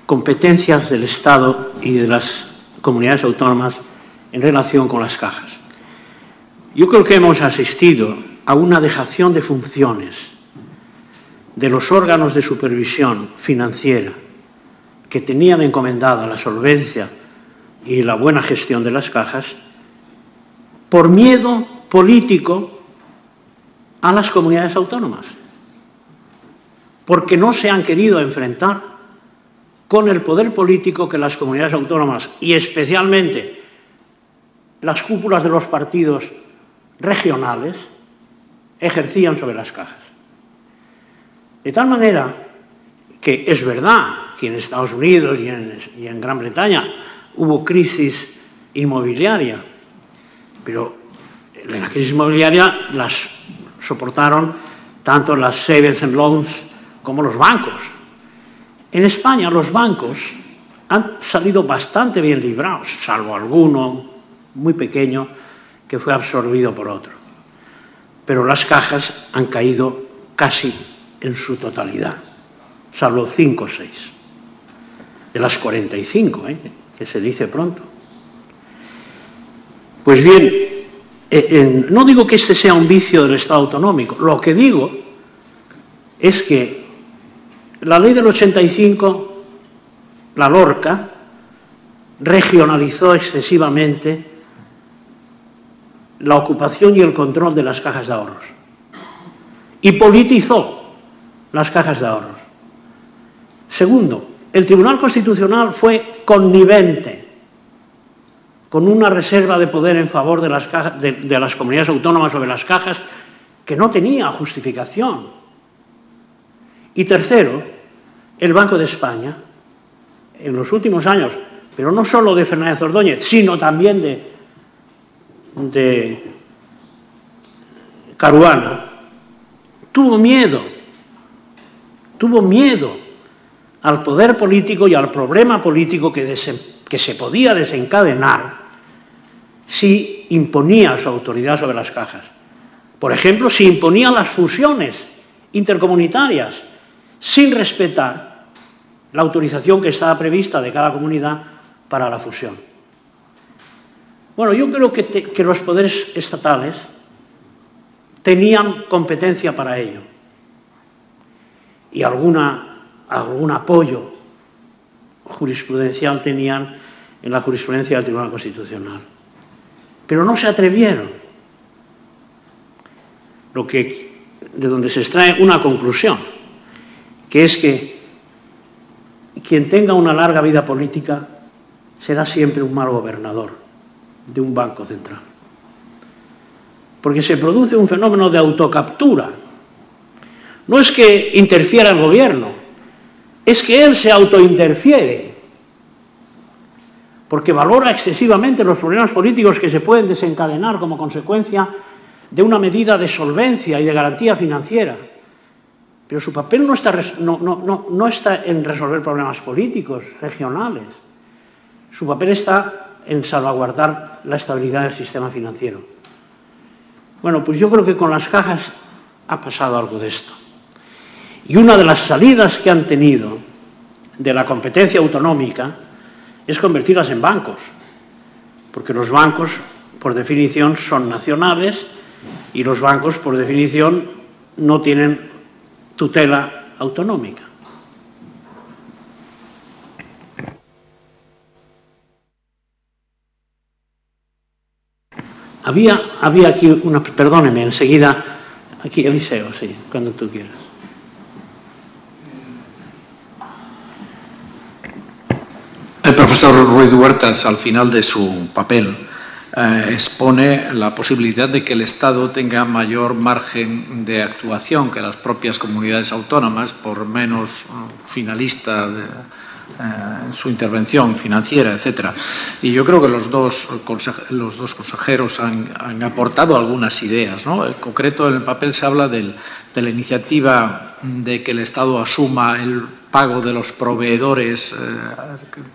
competencias del Estado y de las comunidades autónomas en relación con las cajas. Yo creo que hemos asistido a una dejación de funciones de los órganos de supervisión financiera que tenían encomendada la solvencia y la buena gestión de las cajas por miedo político a las comunidades autónomas, porque no se han querido enfrentar con el poder político que las comunidades autónomas y especialmente las cúpulas de los partidos regionales ejercían sobre las cajas. De tal manera que es verdad que en Estados Unidos y en Gran Bretaña hubo crisis inmobiliaria, pero la crisis inmobiliaria las soportaron tanto las savings and loans como los bancos. En España los bancos han salido bastante bien librados, salvo alguno muy pequeño que fue absorbido por otro. Pero las cajas han caído casi en su totalidad, salvo 5 o 6, de las 45, que se dice pronto. Pues bien, no digo que este sea un vicio del Estado autonómico, lo que digo es que la ley del 85, la Lorca, regionalizó excesivamente la ocupación y el control de las cajas de ahorros y politizó las cajas de ahorros. Segundo, el Tribunal Constitucional fue connivente con una reserva de poder en favor de las comunidades autónomas sobre las cajas que no tenía justificación. Y tercero, el Banco de España, en los últimos años, pero no solo de Fernández Ordóñez, sino también de Caruana, tuvo miedo al poder político y al problema político que se podía desencadenar si imponía su autoridad sobre las cajas. Por ejemplo, si imponía las fusiones intercomunitarias sin respetar la autorización que estaba prevista de cada comunidad para la fusión. Bueno, yo creo que los poderes estatales tenían competencia para ello y algún apoyo jurisprudencial tenían en la jurisprudencia del Tribunal Constitucional. Pero no se atrevieron, de donde se extrae una conclusión, que es que quien tenga una larga vida política será siempre un mal gobernador. de un banco central. Porque se produce un fenómeno de autocaptura. No es que interfiera el gobierno, es que él se autointerfiere, porque valora excesivamente los problemas políticos que se pueden desencadenar como consecuencia de una medida de solvencia y de garantía financiera. Pero su papel no está en resolver problemas políticos, regionales. Su papel está en salvaguardar la estabilidad del sistema financiero. Bueno, pues yo creo que con las cajas ha pasado algo de esto. Y una de las salidas que han tenido de la competencia autonómica es convertirlas en bancos, porque los bancos, por definición, son nacionales y los bancos, por definición, no tienen tutela autonómica. Había aquí una... Perdóneme, enseguida... Aquí, Eliseo, sí, cuando tú quieras. El profesor Ruiz Huertas, al final de su papel, expone la posibilidad de que el Estado tenga mayor margen de actuación que las propias comunidades autónomas, por menos finalista en su intervención financiera, etc. Y yo creo que los dos consejeros han aportado algunas ideas, ¿no? En concreto, en el papel se habla de la iniciativa de que el Estado asuma el pago de los proveedores,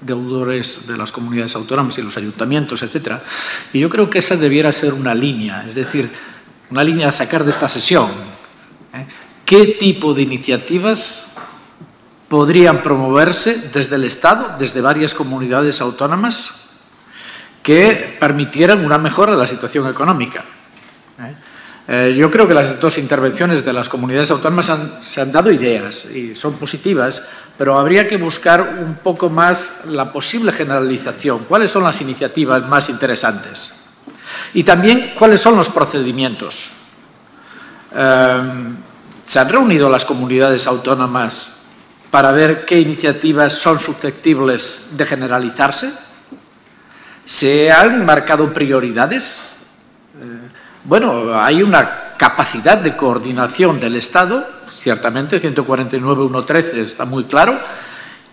deudores de las comunidades autónomas y los ayuntamientos, etc. Y yo creo que esa debiera ser una línea, es decir, una línea a sacar de esta sesión. ¿Qué tipo de iniciativas podrían promoverse desde el Estado, desde varias comunidades autónomas, que permitieran una mejora de la situación económica? Yo creo que las dos intervenciones de las comunidades autónomas se han dado ideas y son positivas, pero habría que buscar un poco más la posible generalización. ¿Cuáles son las iniciativas más interesantes? Y también, ¿cuáles son los procedimientos? ¿Se han reunido las comunidades autónomas para ver qué iniciativas son susceptibles de generalizarse? ¿Se han marcado prioridades? Bueno, hay una capacidad de coordinación del Estado, ciertamente, 149.1.13 está muy claro,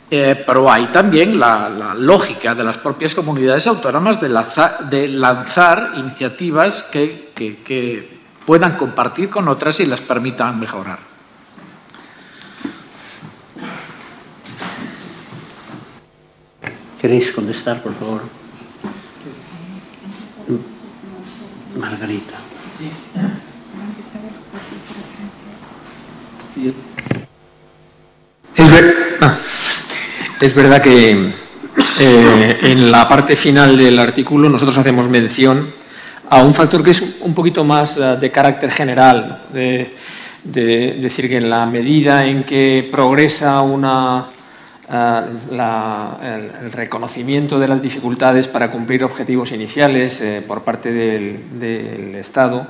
pero hay también la lógica de las propias comunidades autónomas de lanzar iniciativas que puedan compartir con otras y las permitan mejorar. ¿Queréis contestar, por favor? Margarita. Es verdad que en la parte final del artículo nosotros hacemos mención a un factor que es un poquito más de carácter general, de decir que en la medida en que progresa el reconocimiento de las dificultades para cumplir objetivos iniciales por parte del Estado,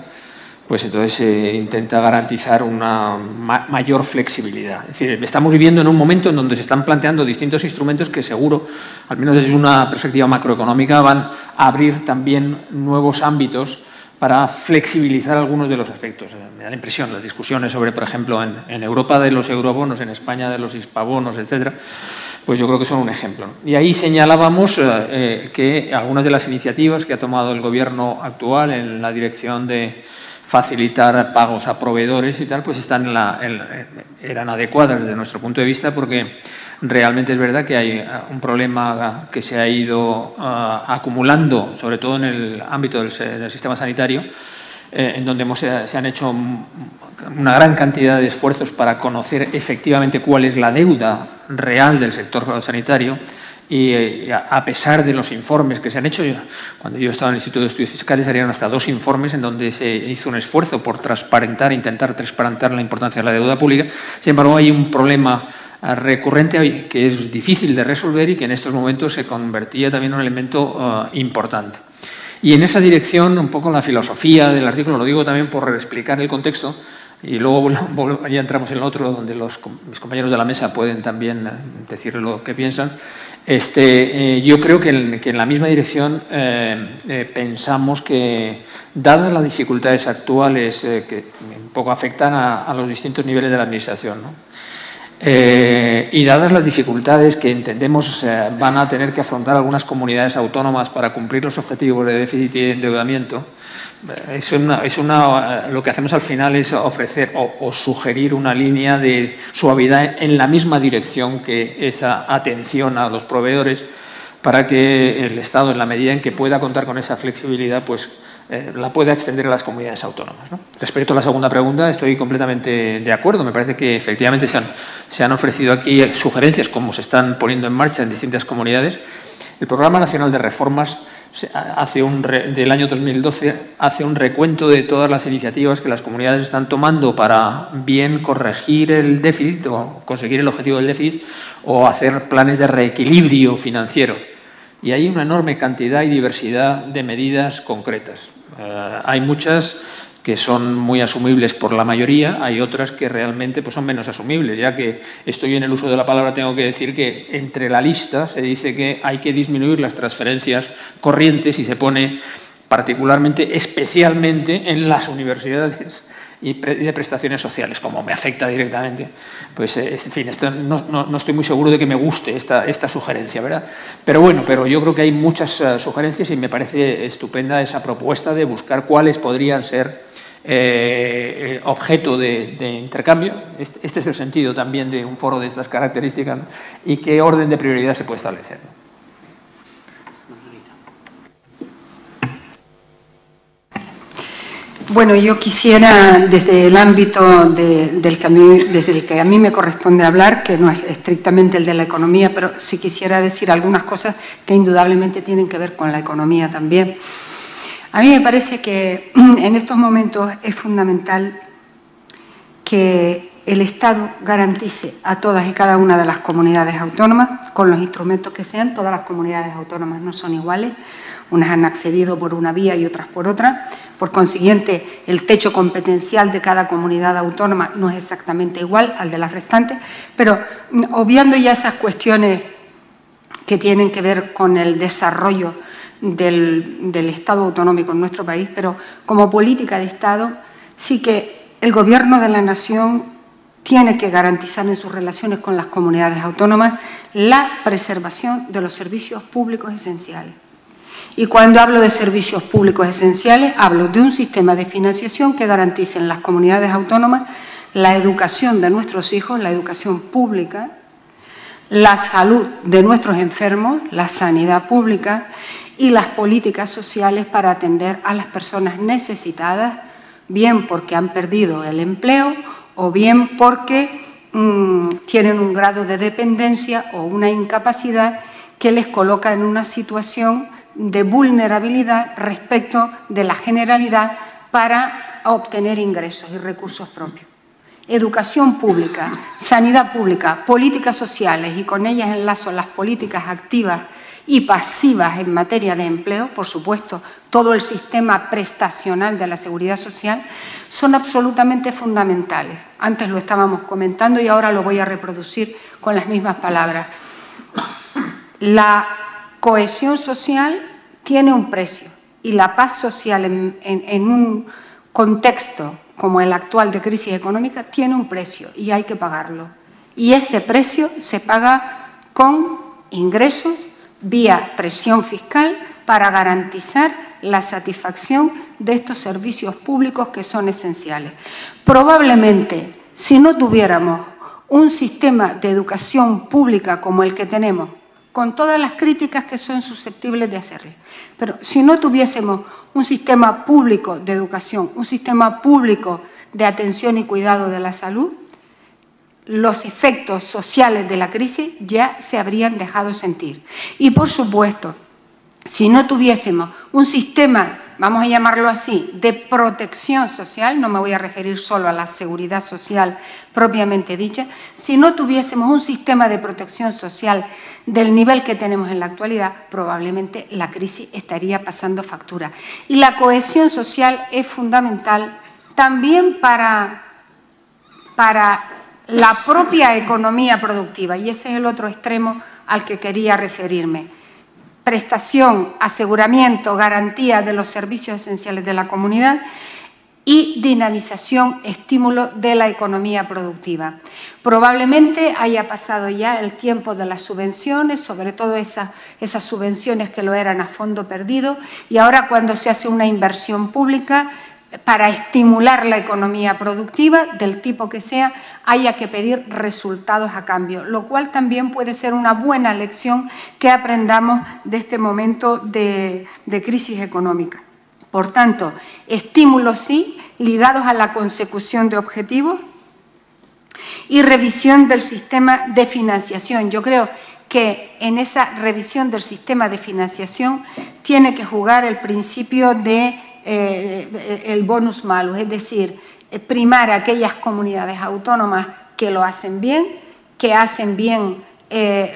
pues entonces se intenta garantizar una mayor flexibilidad. Es decir, estamos viviendo en un momento en donde se están planteando distintos instrumentos que seguro, al menos desde una perspectiva macroeconómica, van a abrir también nuevos ámbitos para flexibilizar algunos de los aspectos. Me da la impresión, las discusiones sobre, por ejemplo, en Europa de los eurobonos, en España de los hispabonos, etcétera, pues yo creo que son un ejemplo. Y ahí señalábamos que algunas de las iniciativas que ha tomado el Gobierno actual en la dirección de facilitar pagos a proveedores y tal, pues eran adecuadas desde nuestro punto de vista, porque realmente es verdad que hay un problema que se ha ido acumulando, sobre todo en el ámbito del sistema sanitario, en donde se han hecho una gran cantidad de esfuerzos para conocer efectivamente cuál es la deuda real del sector sanitario. Y a pesar de los informes que se han hecho, cuando yo estaba en el Instituto de Estudios Fiscales harían hasta 2 informes en donde se hizo un esfuerzo por intentar transparentar la importancia de la deuda pública. Sin embargo, hay un problema recurrente que es difícil de resolver y que en estos momentos se convertía también en un elemento importante. Y en esa dirección, un poco la filosofía del artículo, lo digo también por explicar el contexto, y luego ya entramos en el otro, donde mis compañeros de la mesa pueden también decir lo que piensan. Yo creo que en la misma dirección pensamos que, dadas las dificultades actuales que un poco afectan a los distintos niveles de la Administración, ¿no? Y dadas las dificultades que entendemos van a tener que afrontar algunas comunidades autónomas para cumplir los objetivos de déficit y de endeudamiento, lo que hacemos al final es ofrecer o sugerir una línea de suavidad en la misma dirección que esa atención a los proveedores, para que el Estado, en la medida en que pueda contar con esa flexibilidad, pues la pueda extender a las comunidades autónomas, ¿no? Respecto a la segunda pregunta, estoy completamente de acuerdo. Me parece que efectivamente se han ofrecido aquí sugerencias, como se están poniendo en marcha en distintas comunidades. El Programa Nacional de Reformas del año 2012 hace un recuento de todas las iniciativas que las comunidades están tomando para bien corregir el déficit o conseguir el objetivo del déficit, o hacer planes de reequilibrio financiero. Y hay una enorme cantidad y diversidad de medidas concretas. Hay muchas que son muy asumibles por la mayoría, hay otras que realmente pues, son menos asumibles. Ya que estoy en el uso de la palabra, tengo que decir que entre la lista se dice que hay que disminuir las transferencias corrientes, y se pone particularmente, especialmente en las universidades y de prestaciones sociales, como me afecta directamente. Pues, en fin, no estoy muy seguro de que me guste esta sugerencia, ¿verdad? Pero bueno, yo creo que hay muchas sugerencias, y me parece estupenda esa propuesta de buscar cuáles podrían ser objeto de intercambio. Este es el sentido también de un foro de estas características, ¿no? Y qué orden de prioridad se puede establecer, ¿no? Bueno, yo quisiera, desde el ámbito desde el que a mí me corresponde hablar, que no es estrictamente el de la economía, pero sí quisiera decir algunas cosas que indudablemente tienen que ver con la economía también. A mí me parece que en estos momentos es fundamental que el Estado garantice a todas y cada una de las comunidades autónomas, con los instrumentos que sean. Todas las comunidades autónomas no son iguales, unas han accedido por una vía y otras por otra. Por consiguiente, el techo competencial de cada comunidad autónoma no es exactamente igual al de las restantes, pero obviando ya esas cuestiones que tienen que ver con el desarrollo del Estado autonómico en nuestro país, pero como política de Estado, sí que el Gobierno de la Nación tiene que garantizar en sus relaciones con las comunidades autónomas la preservación de los servicios públicos esenciales. Y cuando hablo de servicios públicos esenciales, hablo de un sistema de financiación que garantice en las comunidades autónomas la educación de nuestros hijos, la educación pública, la salud de nuestros enfermos, la sanidad pública y las políticas sociales para atender a las personas necesitadas, bien porque han perdido el empleo o bien porque tienen un grado de dependencia o una incapacidad que les coloca en una situación de vulnerabilidad respecto de la generalidad para obtener ingresos y recursos propios. Educación pública, sanidad pública, políticas sociales, y con ellas enlazo las políticas activas y pasivas en materia de empleo, por supuesto, todo el sistema prestacional de la seguridad social, son absolutamente fundamentales. Antes lo estábamos comentando y ahora lo voy a reproducir con las mismas palabras. La cohesión social tiene un precio, y la paz social en un contexto como el actual de crisis económica tiene un precio y hay que pagarlo. Y ese precio se paga con ingresos vía presión fiscal para garantizar la satisfacción de estos servicios públicos que son esenciales. Probablemente, si no tuviéramos un sistema de educación pública como el que tenemos, con todas las críticas que son susceptibles de hacerle, pero si no tuviésemos un sistema público de educación, un sistema público de atención y cuidado de la salud, los efectos sociales de la crisis ya se habrían dejado sentir. Y, por supuesto, si no tuviésemos un sistema vamos a llamarlo así, de protección social, no me voy a referir solo a la seguridad social propiamente dicha, si no tuviésemos un sistema de protección social del nivel que tenemos en la actualidad, probablemente la crisis estaría pasando factura. Y la cohesión social es fundamental también para la propia economía productiva, y ese es el otro extremo al que quería referirme. Prestación, aseguramiento, garantía de los servicios esenciales de la comunidad y dinamización, estímulo de la economía productiva. Probablemente haya pasado ya el tiempo de las subvenciones, sobre todo esas subvenciones que lo eran a fondo perdido, y ahora cuando se hace una inversión pública para estimular la economía productiva, del tipo que sea, haya que pedir resultados a cambio, lo cual también puede ser una buena lección que aprendamos de este momento de crisis económica. Por tanto, estímulos sí, ligados a la consecución de objetivos y revisión del sistema de financiación. Yo creo que en esa revisión del sistema de financiación tiene que jugar el principio de el bonus malus, es decir, primar a aquellas comunidades autónomas que lo hacen bien, que hacen bien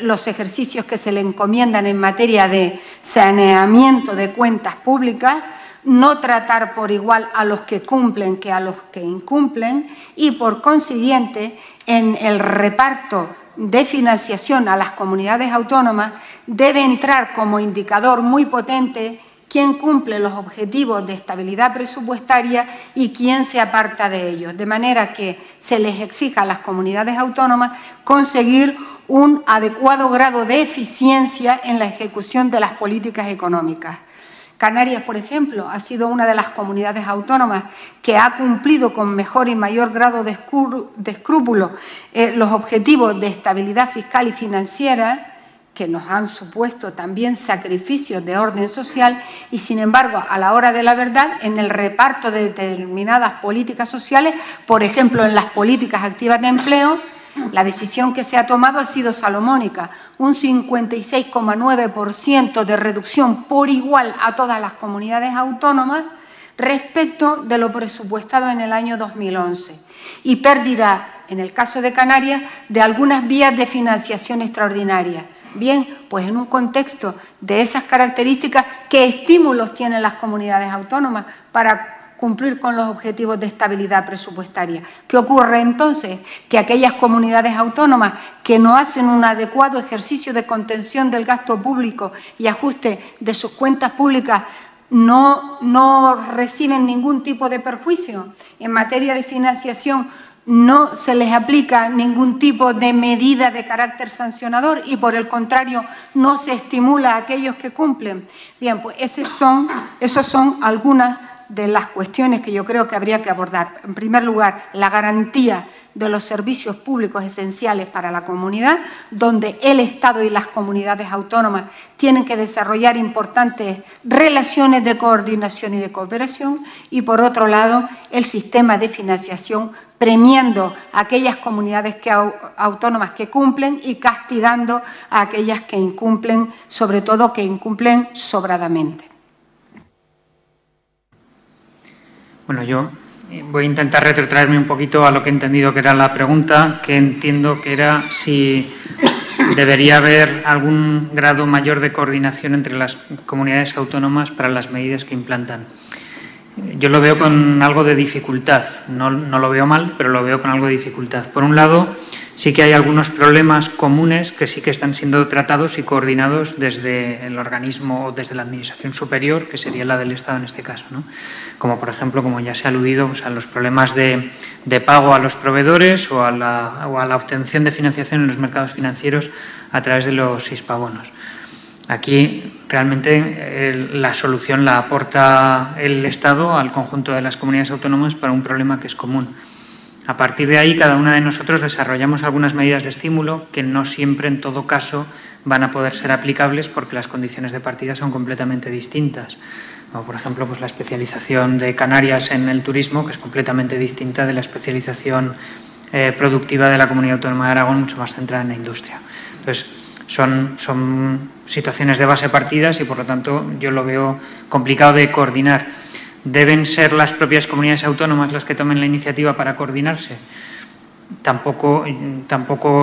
los ejercicios que se le encomiendan en materia de saneamiento de cuentas públicas, no tratar por igual a los que cumplen que a los que incumplen y, por consiguiente, en el reparto de financiación a las comunidades autónomas debe entrar como indicador muy potente quién cumple los objetivos de estabilidad presupuestaria y quién se aparta de ellos, de manera que se les exija a las comunidades autónomas conseguir un adecuado grado de eficiencia en la ejecución de las políticas económicas. Canarias, por ejemplo, ha sido una de las comunidades autónomas que ha cumplido con mejor y mayor grado de escrúpulo los objetivos de estabilidad fiscal y financiera, que nos han supuesto también sacrificios de orden social y, sin embargo, a la hora de la verdad, en el reparto de determinadas políticas sociales, por ejemplo, en las políticas activas de empleo, la decisión que se ha tomado ha sido salomónica, un 56,9% de reducción por igual a todas las comunidades autónomas respecto de lo presupuestado en el año 2011 y pérdida, en el caso de Canarias, de algunas vías de financiación extraordinaria. Bien, pues en un contexto de esas características, ¿qué estímulos tienen las comunidades autónomas para cumplir con los objetivos de estabilidad presupuestaria? ¿Qué ocurre entonces? Que aquellas comunidades autónomas que no hacen un adecuado ejercicio de contención del gasto público y ajuste de sus cuentas públicas no reciben ningún tipo de perjuicio en materia de financiación. No se les aplica ningún tipo de medida de carácter sancionador y, por el contrario, no se estimula a aquellos que cumplen. Bien, pues esos son algunas de las cuestiones que yo creo que habría que abordar. En primer lugar, la garantía de los servicios públicos esenciales para la comunidad, donde el Estado y las comunidades autónomas tienen que desarrollar importantes relaciones de coordinación y de cooperación, y, por otro lado, el sistema de financiación premiando a aquellas comunidades autónomas que cumplen y castigando a aquellas que incumplen, sobre todo que incumplen sobradamente. Bueno, yo voy a intentar retrotraerme un poquito a lo que he entendido que era la pregunta, que entiendo que era si debería haber algún grado mayor de coordinación entre las comunidades autónomas para las medidas que implantan. Yo lo veo con algo de dificultad, no lo veo mal, pero lo veo con algo de dificultad. Por un lado, sí que hay algunos problemas comunes que sí que están siendo tratados y coordinados desde el organismo o desde la Administración superior, que sería la del Estado en este caso, ¿no? Como, por ejemplo, como ya se ha aludido, pues, a los problemas de pago a los proveedores o a la obtención de financiación en los mercados financieros a través de los hispabonos. Aquí realmente la solución la aporta el Estado al conjunto de las comunidades autónomas para un problema que es común. A partir de ahí, cada una de nosotros desarrollamos algunas medidas de estímulo que no siempre, en todo caso, van a poder ser aplicables porque las condiciones de partida son completamente distintas. Como, por ejemplo, pues la especialización de Canarias en el turismo, que es completamente distinta de la especialización productiva de la Comunidad Autónoma de Aragón, mucho más centrada en la industria. Entonces, son situaciones de base partidas y, por lo tanto, yo lo veo complicado de coordinar. ¿Deben ser las propias comunidades autónomas las que tomen la iniciativa para coordinarse? Tampoco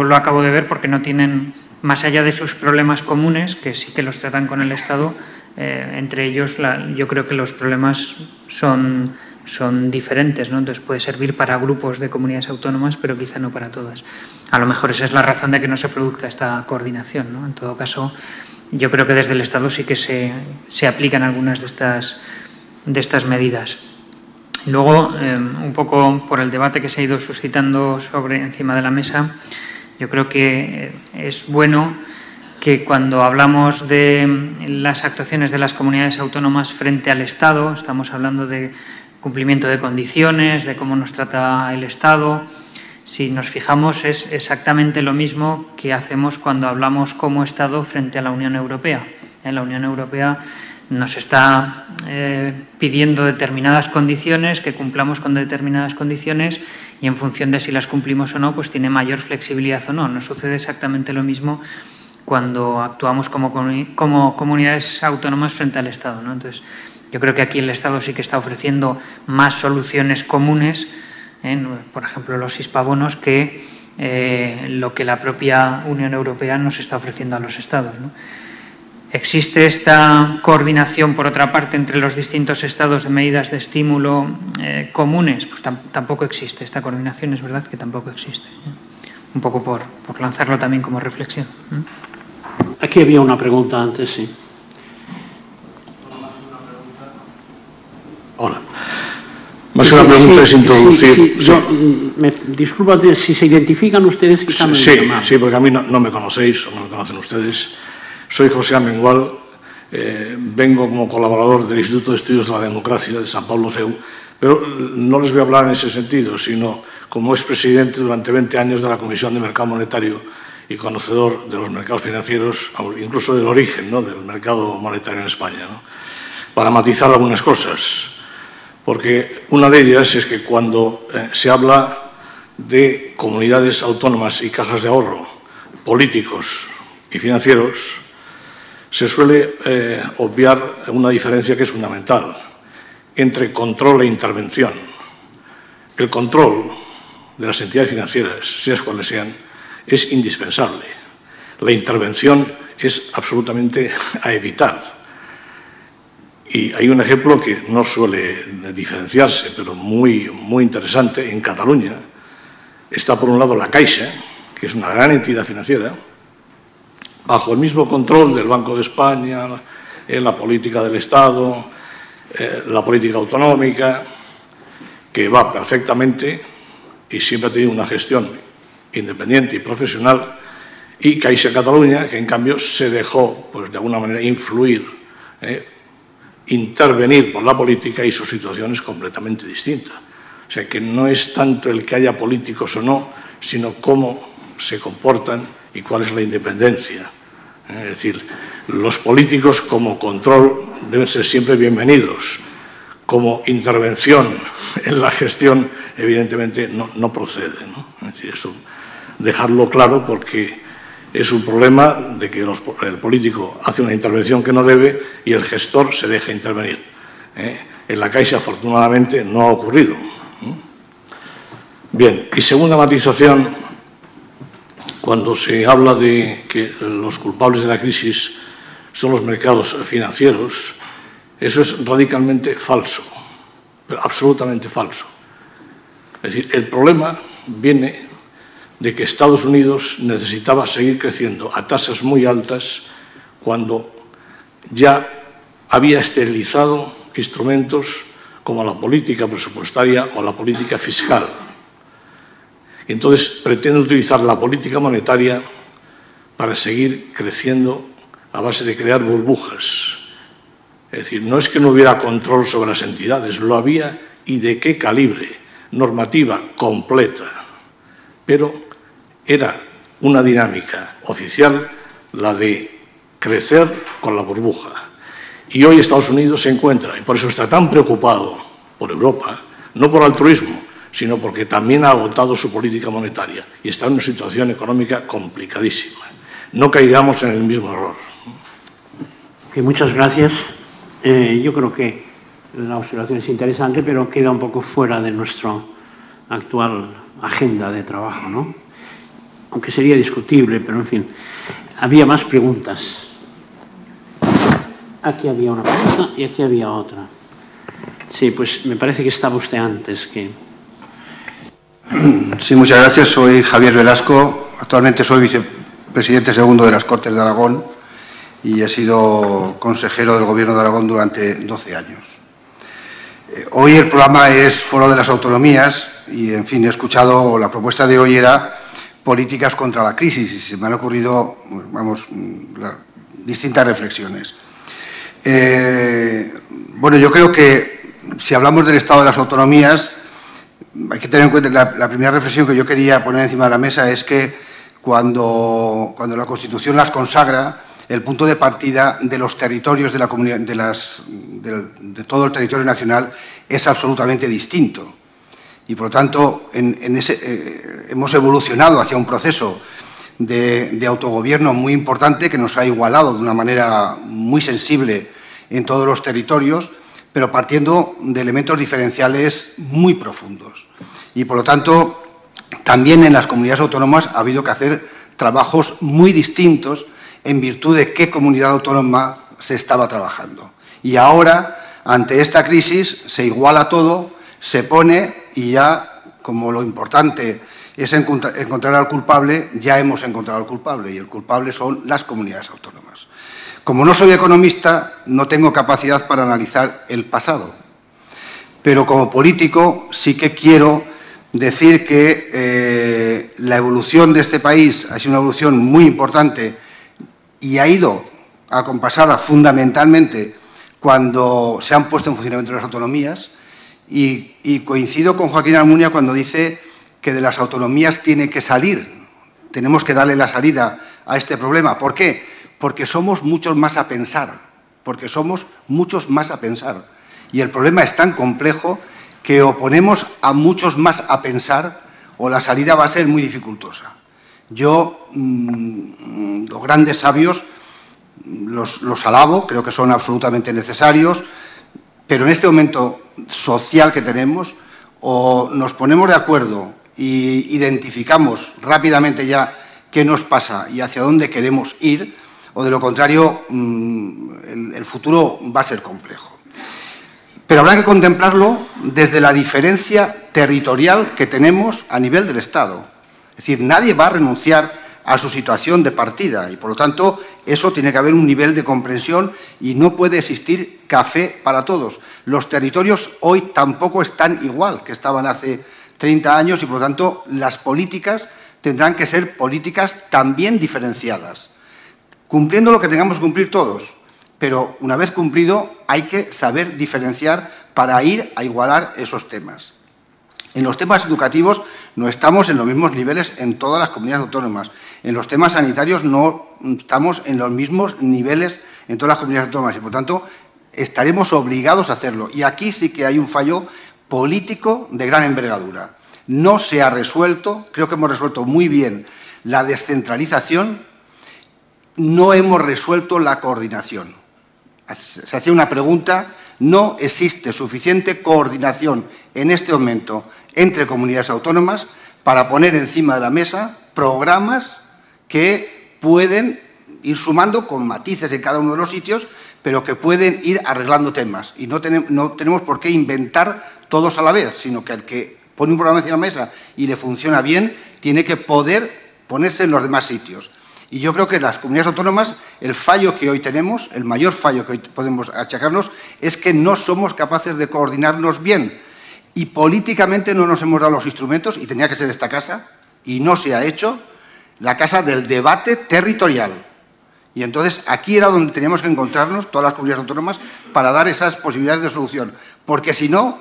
lo acabo de ver, porque no tienen, más allá de sus problemas comunes, que sí que los tratan con el Estado, entre ellos yo creo que los problemas son diferentes, ¿no? Entonces puede servir para grupos de comunidades autónomas, pero quizá no para todas. A lo mejor esa es la razón de que no se produzca esta coordinación, ¿no? En todo caso, yo creo que desde el Estado sí que se aplican algunas de estas medidas. Luego, un poco por el debate que se ha ido suscitando encima de la mesa, yo creo que es bueno que cuando hablamos de las actuaciones de las comunidades autónomas frente al Estado, estamos hablando de cumplimiento de condiciones, de cómo nos trata el Estado. Si nos fijamos, es exactamente lo mismo que hacemos cuando hablamos como Estado frente a la Unión Europea. En la Unión Europea nos está pidiendo determinadas condiciones, que cumplamos con determinadas condiciones, y en función de si las cumplimos o no, pues tiene mayor flexibilidad o no. Nos sucede exactamente lo mismo cuando actuamos como comunidades autónomas frente al Estado, ¿no? Entonces, yo creo que aquí el Estado sí que está ofreciendo más soluciones comunes, por ejemplo, los hispabonos, que lo que la propia Unión Europea nos está ofreciendo a los Estados, ¿no? ¿Existe esta coordinación, por otra parte, entre los distintos Estados de medidas de estímulo comunes? Pues tampoco existe. Esta coordinación es verdad que tampoco existe. Un poco por lanzarlo también como reflexión. Aquí había una pregunta antes, sí. Hola. Más que una pregunta es introducir... Disculpa, si se identifican ustedes, quizá me llaman. Sí, porque a mí no me conocéis o no me conocen ustedes. Soy José Amengual, vengo como colaborador del Instituto de Estudios de la Democracia de San Pablo CEU, pero no les voy a hablar en ese sentido, sino como expresidente durante 20 años de la Comisión de Mercado Monetario y conocedor de los mercados financieros, incluso del origen, ¿no?, del mercado monetario en España, ¿no?, para matizar algunas cosas. Porque una de ellas es que cuando se habla de comunidades autónomas y cajas de ahorro, políticos y financieros, se suele obviar una diferencia que es fundamental entre control e intervención. El control de las entidades financieras, sean cuales sean, es indispensable. La intervención es absolutamente a evitar. Y hay un ejemplo que no suele diferenciarse, pero muy interesante. En Cataluña está, por un lado, la Caixa, que es una gran entidad financiera, bajo el mismo control del Banco de España, la política del Estado, la política autonómica, que va perfectamente y siempre ha tenido una gestión independiente y profesional, y Caixa Cataluña, que en cambio se dejó, pues, de alguna manera influir, intervenir por la política, y su situación es completamente distinta. O sea, que no es tanto el que haya políticos o no, sino cómo se comportan y cuál es la independencia. Es decir, los políticos como control deben ser siempre bienvenidos. Como intervención en la gestión, evidentemente, no procede, ¿no? Es decir, eso, dejarlo claro, porque es un problema de que el político hace una intervención que no debe y el gestor se deja intervenir. En la Caixa, afortunadamente, no ha ocurrido. Bien, y segunda matización, cuando se habla de que los culpables de la crisis son los mercados financieros, eso es radicalmente falso, pero absolutamente falso. Es decir, el problema viene de que Estados Unidos necesitaba seguir creciendo a tasas muy altas cuando ya había esterilizado instrumentos como la política presupuestaria o la política fiscal. Entonces pretende utilizar la política monetaria para seguir creciendo a base de crear burbujas. Es decir, no es que no hubiera control sobre las entidades, lo había, y de qué calibre, normativa completa, pero era una dinámica oficial la de crecer con la burbuja. Y hoy Estados Unidos se encuentra, y por eso está tan preocupado por Europa, no por altruismo, sino porque también ha agotado su política monetaria y está en una situación económica complicadísima. no caigamos en el mismo error. Okay, muchas gracias. Yo creo que la observación es interesante, pero queda un poco fuera de nuestra actual agenda de trabajo, ¿no? Aunque sería discutible, pero en fin. Había más preguntas. Aquí había una pregunta y aquí había otra. Sí, pues me parece que estaba usted antes que... Sí, muchas gracias. Soy Javier Velasco. Actualmente soy vicepresidente segundo de las Cortes de Aragón y he sido consejero del Gobierno de Aragón durante 12 años. Hoy el programa es Foro de las Autonomías y, en fin, he escuchado, la propuesta de hoy era políticas contra la crisis y se me han ocurrido, vamos, distintas reflexiones. Bueno, yo creo que si hablamos del estado de las autonomías, hay que tener en cuenta, la primera reflexión que yo quería poner encima de la mesa es que cuando la Constitución las consagra, el punto de partida de los territorios de la comunidad, de todo el territorio nacional es absolutamente distinto. Y, por lo tanto, hemos evolucionado hacia un proceso de autogobierno muy importante que nos ha igualado de una manera muy sensible en todos los territorios, pero partiendo de elementos diferenciales muy profundos. Y, por lo tanto, también en las comunidades autónomas ha habido que hacer trabajos muy distintos en virtud de qué comunidad autónoma se estaba trabajando. Y ahora, ante esta crisis, se iguala todo, se pone y ya, como lo importante es encontrar al culpable, ya hemos encontrado al culpable, y el culpable son las comunidades autónomas. Como no soy economista, no tengo capacidad para analizar el pasado, pero como político sí que quiero decir que la evolución de este país ha sido una evolución muy importante y ha ido acompasada fundamentalmente cuando se han puesto en funcionamiento las autonomías, y coincido con Joaquín Almunia cuando dice que de las autonomías tiene que salir, tenemos que darle la salida a este problema. ¿Por qué? Porque somos muchos más a pensar, y el problema es tan complejo que o ponemos a muchos más a pensar o la salida va a ser muy dificultosa. Yo, los grandes sabios, los alabo, creo que son absolutamente necesarios, pero en este momento social que tenemos, o nos ponemos de acuerdo y identificamos rápidamente ya qué nos pasa y hacia dónde queremos ir, o de lo contrario, el futuro va a ser complejo. Pero habrá que contemplarlo desde la diferencia territorial que tenemos a nivel del Estado. Es decir, nadie va a renunciar a su situación de partida y, por lo tanto, eso tiene que haber un nivel de comprensión y no puede existir café para todos. Los territorios hoy tampoco están igual que estaban hace 30 años y, por lo tanto, las políticas tendrán que ser políticas también diferenciadas, cumpliendo lo que tengamos que cumplir todos. Pero una vez cumplido hay que saber diferenciar para ir a igualar esos temas. En los temas educativos no estamos en los mismos niveles en todas las comunidades autónomas. En los temas sanitarios no estamos en los mismos niveles en todas las comunidades autónomas y, por tanto, estaremos obligados a hacerlo. Y aquí sí que hay un fallo político de gran envergadura. No se ha resuelto, creo que hemos resuelto muy bien la descentralización, no hemos resuelto la coordinación. Se hacía una pregunta, no existe suficiente coordinación en este momento entre comunidades autónomas para poner encima de la mesa programas que pueden ir sumando con matices en cada uno de los sitios, pero que pueden ir arreglando temas. Y no tenemos por qué inventar todos a la vez, sino que el que pone un programa encima de la mesa y le funciona bien, tiene que poder ponerse en los demás sitios. Y yo creo que las comunidades autónomas, el fallo que hoy tenemos, el mayor fallo que hoy podemos achacarnos, es que no somos capaces de coordinarnos bien. Y políticamente no nos hemos dado los instrumentos, y tenía que ser esta casa, y no se ha hecho, la casa del debate territorial. Y entonces aquí era donde teníamos que encontrarnos, todas las comunidades autónomas, para dar esas posibilidades de solución. Porque si no,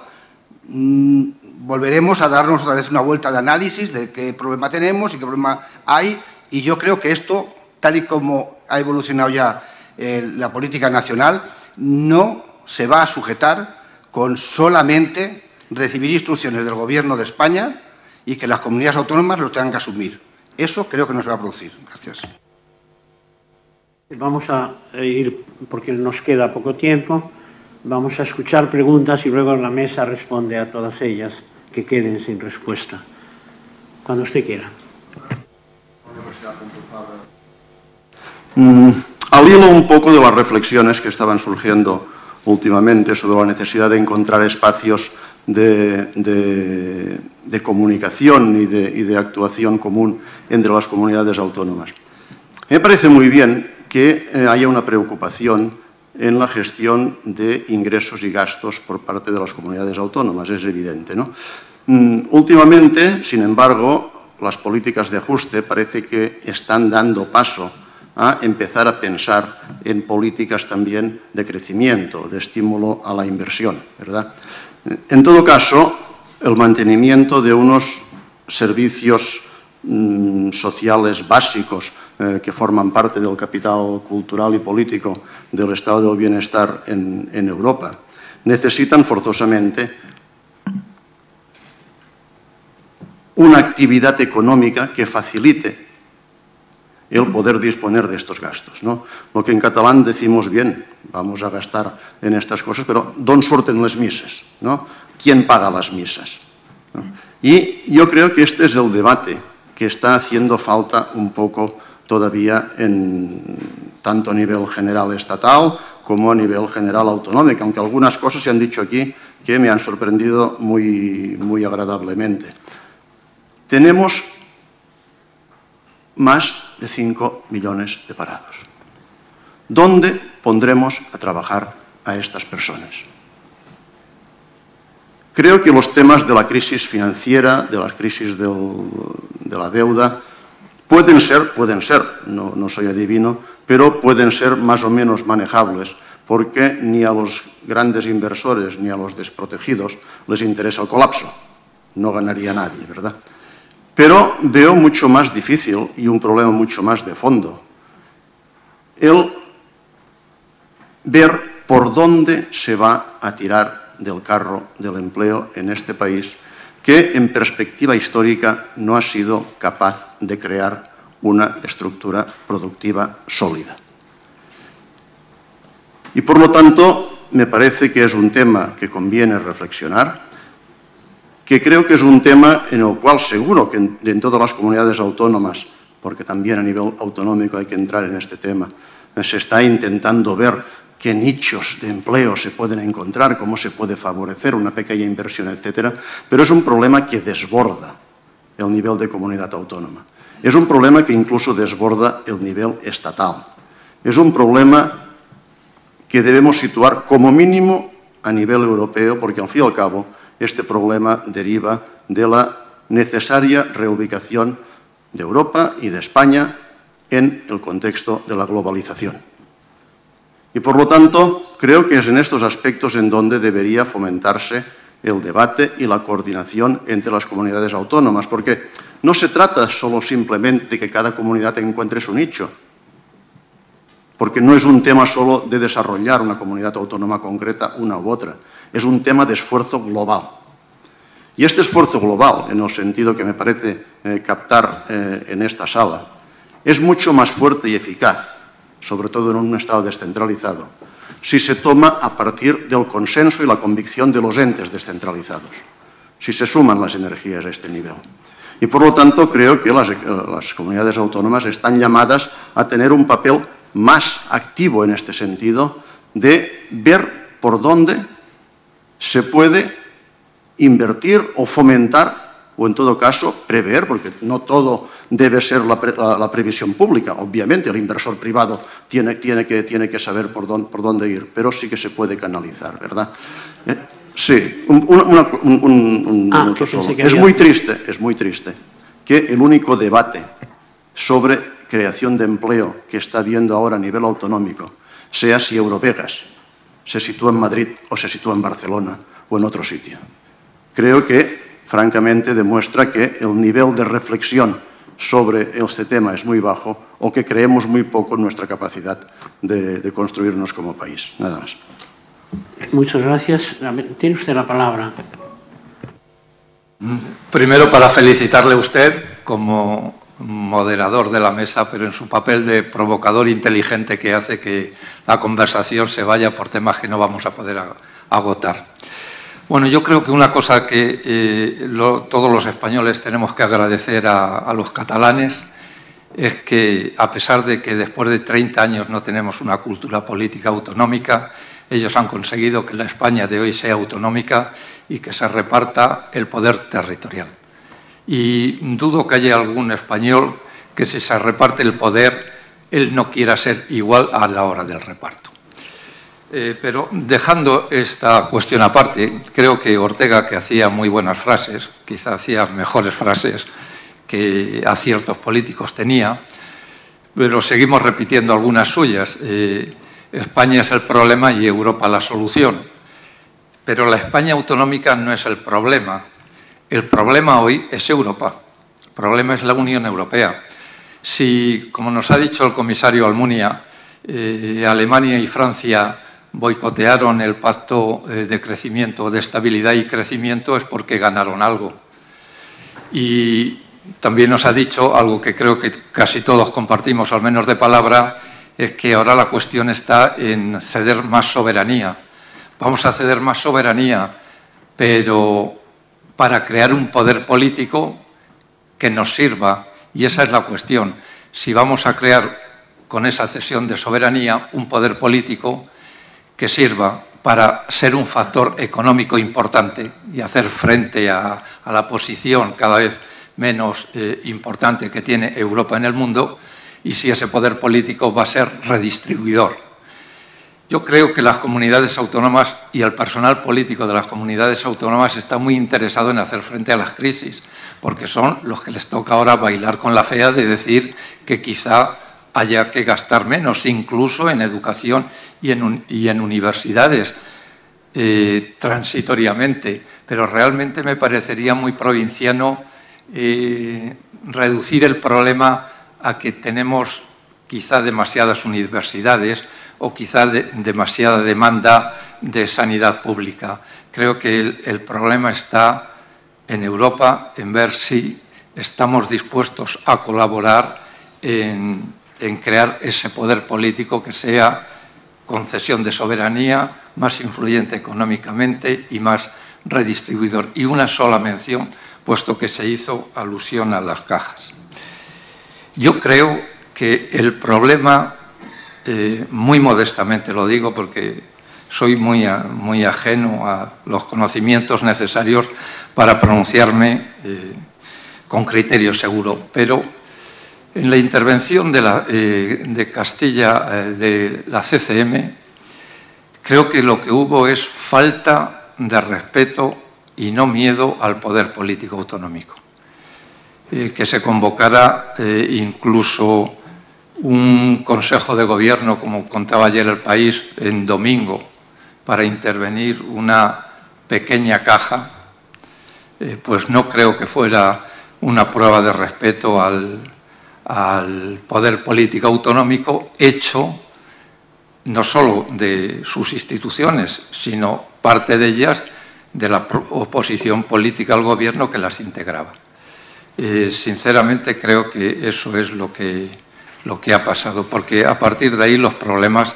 volveremos a darnos otra vez una vuelta de análisis de qué problema tenemos y qué problema hay. Y yo creo que esto, tal y como ha evolucionado ya la política nacional, no se va a sujetar con solamente recibir instrucciones del Gobierno de España y que las comunidades autónomas lo tengan que asumir. Eso creo que no se va a producir. Gracias. Vamos a ir, porque nos queda poco tiempo, vamos a escuchar preguntas y luego la mesa responde a todas ellas que queden sin respuesta. Cuando usted quiera. Al hilo un poco de las reflexiones que estaban surgiendo últimamente sobre la necesidad de encontrar espacios de comunicación y de actuación común entre las comunidades autónomas. Me parece muy bien que haya una preocupación en la gestión de ingresos y gastos por parte de las comunidades autónomas, es evidente, ¿no? Últimamente, sin embargo, las políticas de ajuste parece que están dando paso a empezar a pensar en políticas también de crecimiento, de estímulo a la inversión, ¿verdad? En todo caso, el mantenimiento de unos servicios sociales básicos que forman parte del capital cultural y político del estado del bienestar en Europa necesitan forzosamente una actividad económica que facilite el poder disponer de estos gastos, ¿no? Lo que en catalán decimos bien, vamos a gastar en estas cosas, pero ¿dónde surten les misas? ¿No? ¿Quién paga las misas? ¿No? Y yo creo que este es el debate que está haciendo falta un poco todavía tanto a nivel general estatal como a nivel general autonómico, aunque algunas cosas se han dicho aquí que me han sorprendido muy, muy agradablemente. Tenemos más de 5 millones de parados. ¿Dónde pondremos a trabajar a estas personas? Creo que los temas de la crisis financiera, de la crisis de la deuda, pueden ser, no soy adivino, pero pueden ser más o menos manejables, porque ni a los grandes inversores ni a los desprotegidos les interesa el colapso. No ganaría nadie, ¿verdad? Pero veo mucho más difícil y un problema mucho más de fondo el ver por dónde se va a tirar del carro del empleo en este país que en perspectiva histórica no ha sido capaz de crear una estructura productiva sólida. Y por lo tanto me parece que es un tema que conviene reflexionar, que creo que es un tema en el cual seguro que en todas las comunidades autónomas, porque también a nivel autonómico hay que entrar en este tema, se está intentando ver qué nichos de empleo se pueden encontrar, cómo se puede favorecer una pequeña inversión, etcétera, pero es un problema que desborda el nivel de comunidad autónoma. Es un problema que incluso desborda el nivel estatal. Es un problema que debemos situar como mínimo a nivel europeo, porque al fin y al cabo este problema deriva de la necesaria reubicación de Europa y de España en el contexto de la globalización. Y por lo tanto, creo que es en estos aspectos en donde debería fomentarse el debate y la coordinación entre las comunidades autónomas, porque no se trata solo simplemente de que cada comunidad encuentre su nicho, porque no es un tema solo de desarrollar una comunidad autónoma concreta, una u otra, es un tema de esfuerzo global. Y este esfuerzo global, en el sentido que me parece captar en esta sala, es mucho más fuerte y eficaz, sobre todo en un Estado descentralizado, si se toma a partir del consenso y la convicción de los entes descentralizados, si se suman las energías a este nivel. Y por lo tanto creo que las comunidades autónomas están llamadas a tener un papel más activo en este sentido, de ver por dónde se puede invertir o fomentar, o en todo caso prever, porque no todo debe ser la previsión pública. Obviamente el inversor privado tiene que saber por dónde ir, pero sí que se puede canalizar, ¿verdad? Sí, un minuto solo. Es muy triste que el único debate sobre creación de empleo que está habiendo ahora a nivel autonómico sea si Eurovegas se sitúa en Madrid o se sitúa en Barcelona o en otro sitio. Creo que, francamente, demuestra que el nivel de reflexión sobre este tema es muy bajo o que creemos muy poco en nuestra capacidad de construirnos como país. Nada más. Muchas gracias. Tiene usted la palabra. Primero, para felicitarle a usted como moderador de la mesa, pero en su papel de provocador inteligente que hace que la conversación se vaya por temas que no vamos a poder agotar. Bueno, yo creo que una cosa que todos los españoles tenemos que agradecer a los catalanes es que, a pesar de que después de 30 años no tenemos una cultura política autonómica, ellos han conseguido que la España de hoy sea autonómica y que se reparta el poder territorial. Y dudo que haya algún español que, si se reparte el poder, él no quiera ser igual a la hora del reparto. Pero dejando esta cuestión aparte, creo que Ortega, que hacía muy buenas frases, quizá hacía mejores frases que aciertos políticos tenía, pero seguimos repitiendo algunas suyas. España es el problema y Europa la solución. Pero la España autonómica no es el problema. El problema hoy es Europa. El problema es la Unión Europea. Si, como nos ha dicho el comisario Almunia, Alemania y Francia boicotearon el pacto de crecimiento, de estabilidad y crecimiento, es porque ganaron algo. Y también nos ha dicho algo que creo que casi todos compartimos, al menos de palabra, es que ahora la cuestión está en ceder más soberanía. Vamos a ceder más soberanía, pero para crear un poder político que nos sirva. Y esa es la cuestión. Si vamos a crear con esa cesión de soberanía un poder político que sirva para ser un factor económico importante y hacer frente a la posición cada vez menos importante que tiene Europa en el mundo, y si ese poder político va a ser redistribuidor. Yo creo que las comunidades autónomas y el personal político de las comunidades autónomas está muy interesado en hacer frente a las crisis, porque son los que les toca ahora bailar con la fea de decir que quizá haya que gastar menos, incluso en educación y en universidades, transitoriamente. Pero realmente me parecería muy provinciano reducir el problema a que tenemos quizá demasiadas universidades o quizá demasiada demanda de sanidad pública. Creo que el problema está en Europa, en ver si estamos dispuestos a colaborar en crear ese poder político que sea concesión de soberanía, más influyente económicamente y más redistribuidor. Y una sola mención, puesto que se hizo alusión a las cajas. Yo creo que el problema, muy modestamente lo digo porque soy muy ajeno a los conocimientos necesarios para pronunciarme con criterio seguro, pero en la intervención de Castilla, de la CCM, creo que lo que hubo es falta de respeto y no miedo al poder político autonómico. Que se convocara incluso un consejo de gobierno, como contaba ayer El País, en domingo, para intervenir una pequeña caja, pues no creo que fuera una prueba de respeto al poder político autonómico, hecho no solo de sus instituciones, sino parte de ellas de la oposición política al gobierno que las integraba. Sinceramente creo que eso es lo que ha pasado, porque a partir de ahí los problemas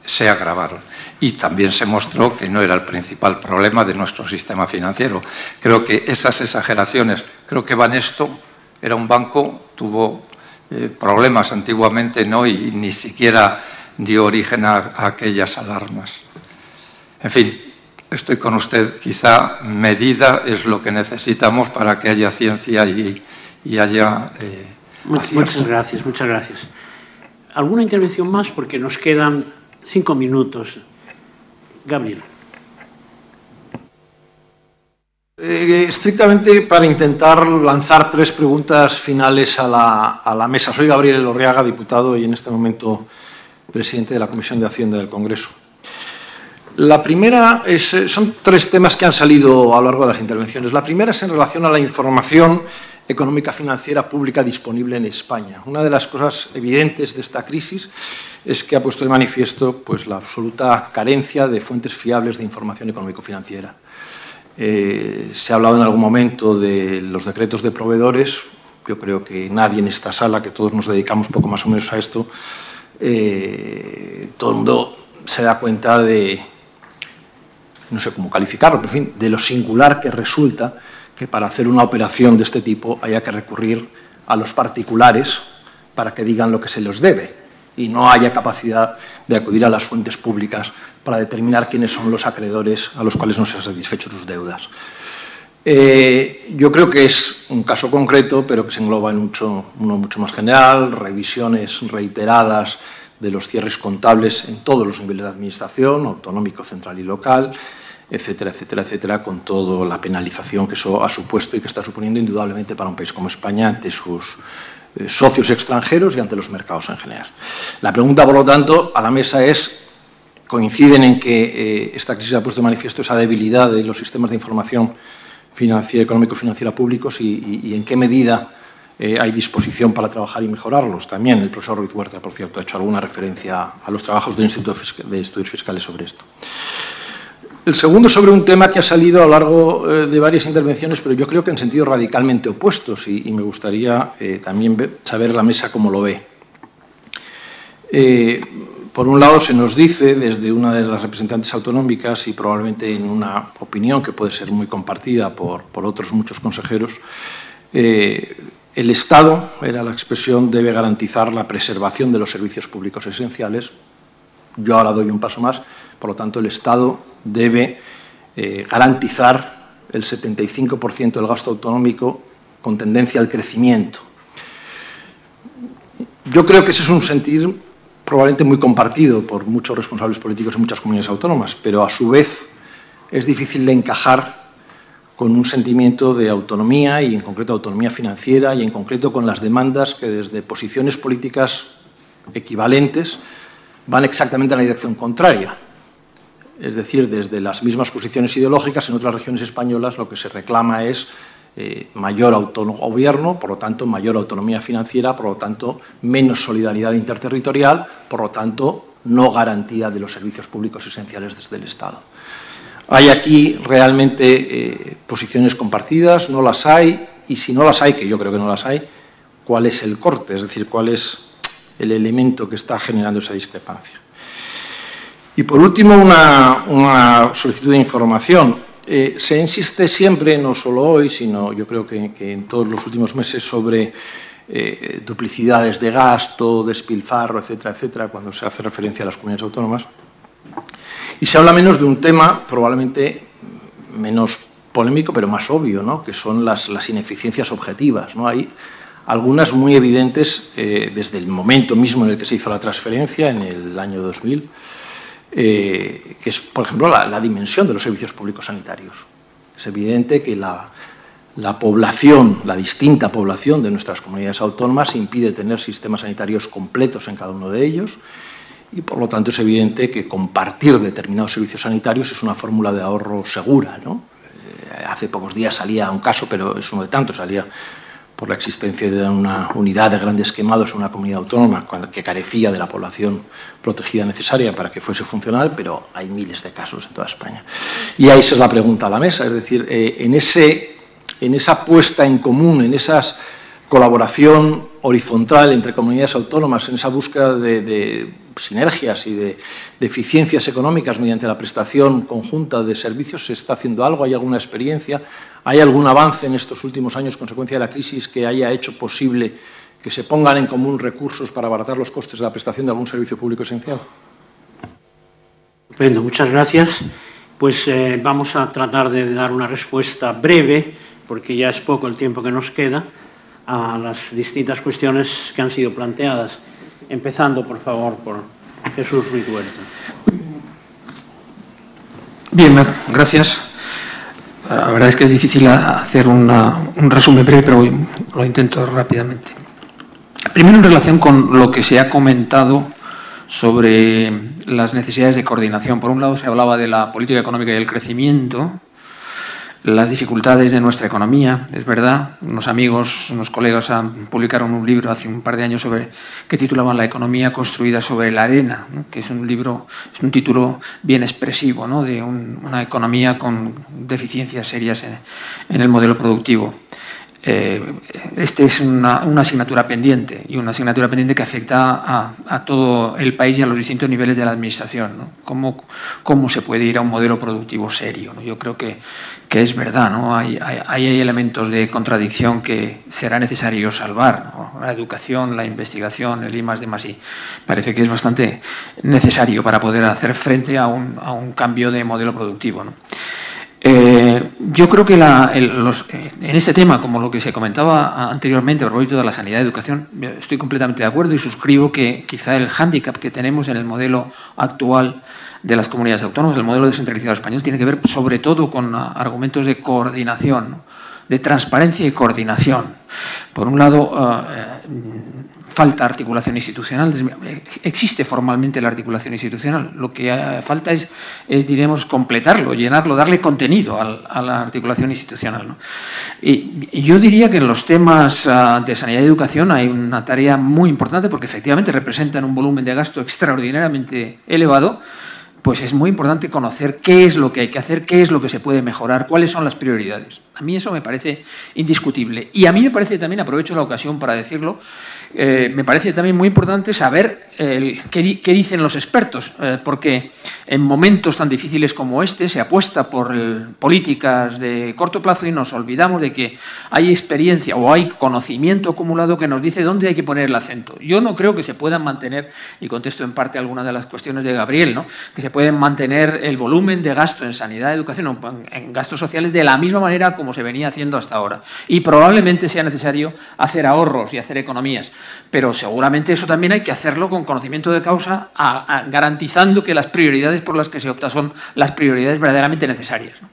se agravaron. Y también se mostró que no era el principal problema de nuestro sistema financiero. Creo que esas exageraciones, creo que Banesto era un banco, tuvo problemas antiguamente, ¿no? Y ni siquiera dio origen a aquellas alarmas. En fin, estoy con usted. Quizá medida es lo que necesitamos para que haya ciencia y haya muchas gracias, muchas gracias. ¿Alguna intervención más? Porque nos quedan 5 minutos. Gabriel. Estrictamente para intentar lanzar 3 preguntas finales a la mesa. Soy Gabriel Elorriaga, diputado y en este momento presidente de la Comisión de Hacienda del Congreso. La primera son 3 temas que han salido a lo largo de las intervenciones. La primera es en relación a la información económica financiera pública disponible en España. Una de las cosas evidentes de esta crisis es que ha puesto de manifiesto pues, la absoluta carencia de fuentes fiables de información económico-financiera. Se ha hablado en algún momento de los decretos de proveedores, Yo creo que nadie en esta sala, que todos nos dedicamos poco más o menos a esto, todo el mundo se da cuenta de, no sé cómo calificarlo, pero en fin, de lo singular que resulta que para hacer una operación de este tipo haya que recurrir a los particulares para que digan lo que se les debe y no haya capacidad de acudir a las fuentes públicas para determinar quiénes son los acreedores a los cuales no se han satisfecho sus deudas. Yo creo que es un caso concreto, pero que se engloba en uno mucho más general, revisiones reiteradas de los cierres contables en todos los niveles de administración, autonómico, central y local, etcétera, etcétera, etcétera, con toda la penalización que eso ha supuesto y que está suponiendo indudablemente para un país como España ante sus socios extranjeros y ante los mercados en general. La pregunta, por lo tanto, a la mesa es, coinciden en que esta crisis ha puesto de manifiesto esa debilidad de los sistemas de información financiera, económico-financiera públicos y en qué medida hay disposición para trabajar y mejorarlos. También el profesor Ruiz Huerta, por cierto, ha hecho alguna referencia a los trabajos del Instituto de Estudios Fiscales sobre esto. El segundo sobre un tema que ha salido a lo largo de varias intervenciones, pero yo creo que en sentidos radicalmente opuestos y me gustaría también saber la mesa cómo lo ve. Por un lado, se nos dice desde una de las representantes autonómicas y probablemente en una opinión que puede ser muy compartida por otros muchos consejeros, el Estado, era la expresión, debe garantizar la preservación de los servicios públicos esenciales. Yo ahora doy un paso más, por lo tanto, el Estado debe garantizar el 75% del gasto autonómico con tendencia al crecimiento. Yo creo que ese es un sentir probablemente muy compartido por muchos responsables políticos en muchas comunidades autónomas, pero a su vez es difícil de encajar con un sentimiento de autonomía y en concreto autonomía financiera y en concreto con las demandas que desde posiciones políticas equivalentes van exactamente en la dirección contraria. Es decir, desde las mismas posiciones ideológicas en otras regiones españolas lo que se reclama es mayor autogobierno, por lo tanto mayor autonomía financiera, por lo tanto menos solidaridad interterritorial, por lo tanto no garantía de los servicios públicos esenciales desde el Estado. ¿Hay aquí realmente posiciones compartidas? ¿No las hay? Y si no las hay, que yo creo que no las hay, ¿cuál es el corte? Es decir, ¿cuál es el elemento que está generando esa discrepancia? Y por último, una solicitud de información. Se insiste siempre, no solo hoy, sino yo creo que en todos los últimos meses, sobre duplicidades de gasto, despilfarro, etcétera, etcétera, cuando se hace referencia a las comunidades autónomas. Y se habla menos de un tema probablemente menos polémico, pero más obvio, ¿no?, que son las ineficiencias objetivas, ¿no? Hay algunas muy evidentes desde el momento mismo en el que se hizo la transferencia, en el año 2000, que es, por ejemplo, la dimensión de los servicios públicos sanitarios. Es evidente que la población, la distinta población de nuestras comunidades autónomas impide tener sistemas sanitarios completos en cada uno de ellos y, por lo tanto, es evidente que compartir determinados servicios sanitarios es una fórmula de ahorro segura, ¿no? Hace pocos días salía un caso, pero es uno de tantos, salía por la existencia de una unidad de grandes quemados en una comunidad autónoma que carecía de la población protegida necesaria para que fuese funcional, pero hay miles de casos en toda España. Y ahí esa es la pregunta a la mesa, es decir, en esa puesta en común, en esa colaboración horizontal entre comunidades autónomas, en esa búsqueda de sinergias y de eficiencias económicas mediante la prestación conjunta de servicios, ¿se está haciendo algo? ¿Hay alguna experiencia? ¿Hay algún avance en estos últimos años, consecuencia de la crisis, que haya hecho posible que se pongan en común recursos para abaratar los costes de la prestación de algún servicio público esencial? Estupendo, muchas gracias. Pues vamos a tratar de dar una respuesta breve, porque ya es poco el tiempo que nos queda, a las distintas cuestiones que han sido planteadas. Empezando, por favor, por Jesús Ruiz Huerta. Bien, gracias. La verdad es que es difícil hacer un resumen breve, pero lo intento rápidamente. Primero, en relación con lo que se ha comentado sobre las necesidades de coordinación. Por un lado, se hablaba de la política económica y el crecimiento, las dificultades de nuestra economía. Es verdad, unos amigos, unos colegas publicaron un libro hace un par de años que titulaban La economía construida sobre la arena, ¿no?, que es un libro, es un título bien expresivo, ¿no?, de una economía con deficiencias serias en el modelo productivo. Este es una asignatura pendiente, y una asignatura pendiente que afecta a todo el país y a los distintos niveles de la administración, ¿no? ¿Cómo se puede ir a un modelo productivo serio, ¿no? Yo creo que es verdad, ¿no? Hay elementos de contradicción que será necesario salvar, ¿no? La educación, la investigación, el I+D+I. Parece que es bastante necesario para poder hacer frente a un cambio de modelo productivo, ¿no? Yo creo que en este tema, como lo que se comentaba anteriormente a propósito de la sanidad y educación, estoy completamente de acuerdo y suscribo que quizá el hándicap que tenemos en el modelo actual de las comunidades autónomas, el modelo descentralizado español, tiene que ver sobre todo con argumentos de coordinación, ¿no? De transparencia y coordinación. Por un lado, falta articulación institucional. Existe formalmente la articulación institucional. Lo que falta es, diremos, completarlo, llenarlo, darle contenido a la articulación institucional, ¿no? Y yo diría que en los temas de sanidad y educación hay una tarea muy importante, porque efectivamente representan un volumen de gasto extraordinariamente elevado. Pues es muy importante conocer qué es lo que hay que hacer, qué es lo que se puede mejorar, cuáles son las prioridades. A mí eso me parece indiscutible. Y a mí me parece también, aprovecho la ocasión para decirlo, me parece también muy importante saber qué dicen los expertos, porque en momentos tan difíciles como este se apuesta por políticas de corto plazo y nos olvidamos de que hay experiencia o hay conocimiento acumulado que nos dice dónde hay que poner el acento. Yo no creo que se puedan mantener, y contesto en parte algunas de las cuestiones de Gabriel, ¿no?, que se pueden mantener el volumen de gasto en sanidad, educación o en gastos sociales de la misma manera como se venía haciendo hasta ahora. Y probablemente sea necesario hacer ahorros y hacer economías, pero seguramente eso también hay que hacerlo con conocimiento de causa, garantizando que las prioridades por las que se opta son las prioridades verdaderamente necesarias, ¿no?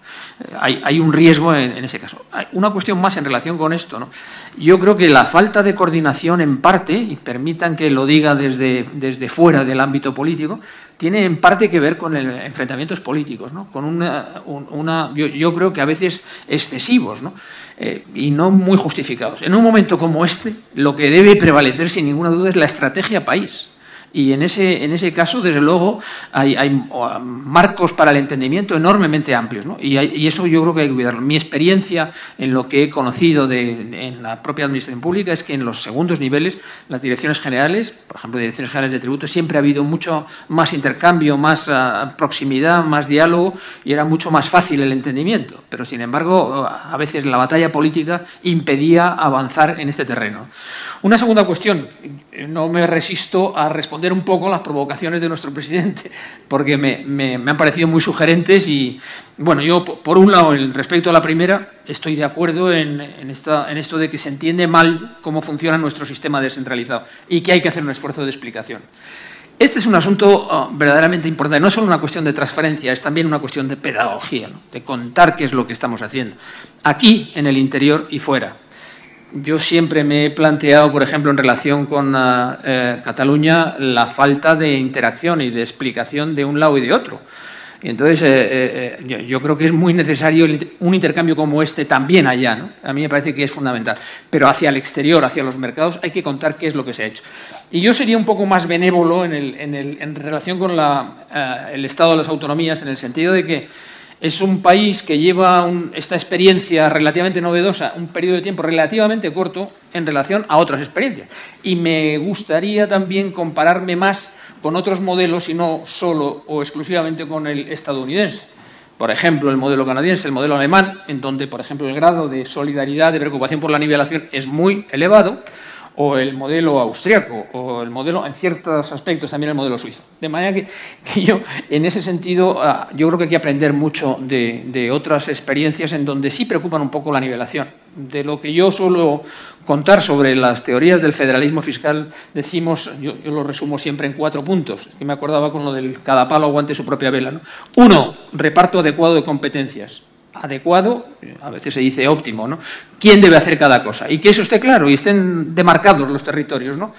Hay un riesgo en ese caso. Hay una cuestión más en relación con esto, ¿no? Yo creo que la falta de coordinación en parte, y permitan que lo diga desde fuera del ámbito político, tiene en parte que ver con enfrentamientos políticos, ¿no? Con yo creo que a veces excesivos, ¿no? Y no muy justificados. En un momento como este, lo que debe prevalecer sin ninguna duda es la estrategia país. Y en ese caso, desde luego, hay marcos para el entendimiento enormemente amplios, ¿no? Y eso yo creo que hay que cuidarlo. Mi experiencia en lo que he conocido en la propia administración pública es que en los segundos niveles, las direcciones generales, por ejemplo, direcciones generales de tributos, siempre ha habido mucho más intercambio, más proximidad, más diálogo, y era mucho más fácil el entendimiento. Pero, sin embargo, a veces la batalla política impedía avanzar en este terreno. Una segunda cuestión, no me resisto a responder un poco las provocaciones de nuestro presidente, porque me han parecido muy sugerentes y, bueno, yo, por un lado, respecto a la primera, estoy de acuerdo en esto de que se entiende mal cómo funciona nuestro sistema descentralizado y que hay que hacer un esfuerzo de explicación. Este es un asunto verdaderamente importante, no es solo una cuestión de transferencia, es también una cuestión de pedagogía, ¿no?, de contar qué es lo que estamos haciendo, aquí, en el interior y fuera. Yo siempre me he planteado, por ejemplo, en relación con Cataluña, la falta de interacción y de explicación de un lado y de otro. Y entonces, yo creo que es muy necesario un intercambio como este también allá, ¿no? A mí me parece que es fundamental. Pero hacia el exterior, hacia los mercados, hay que contar qué es lo que se ha hecho. Y yo sería un poco más benévolo en relación con el estado de las autonomías, en el sentido de que es un país que lleva esta experiencia relativamente novedosa, un periodo de tiempo relativamente corto en relación a otras experiencias. Y me gustaría también compararme más con otros modelos y no solo o exclusivamente con el estadounidense. Por ejemplo, el modelo canadiense, el modelo alemán, en donde, por ejemplo, el grado de solidaridad, de preocupación por la nivelación es muy elevado, o el modelo austriaco, o el modelo, en ciertos aspectos, también el modelo suizo. De manera que yo, en ese sentido, yo creo que hay que aprender mucho de otras experiencias en donde sí preocupan un poco la nivelación. De lo que yo suelo contar sobre las teorías del federalismo fiscal, decimos, yo lo resumo siempre en 4 puntos, que me acordaba con lo del cada palo aguante su propia vela, ¿no? 1, reparto adecuado de competencias. Adecuado, a veces se dice óptimo, ¿no? ¿Quién debe hacer cada cosa? Y que eso esté claro y estén demarcados los territorios, ¿no?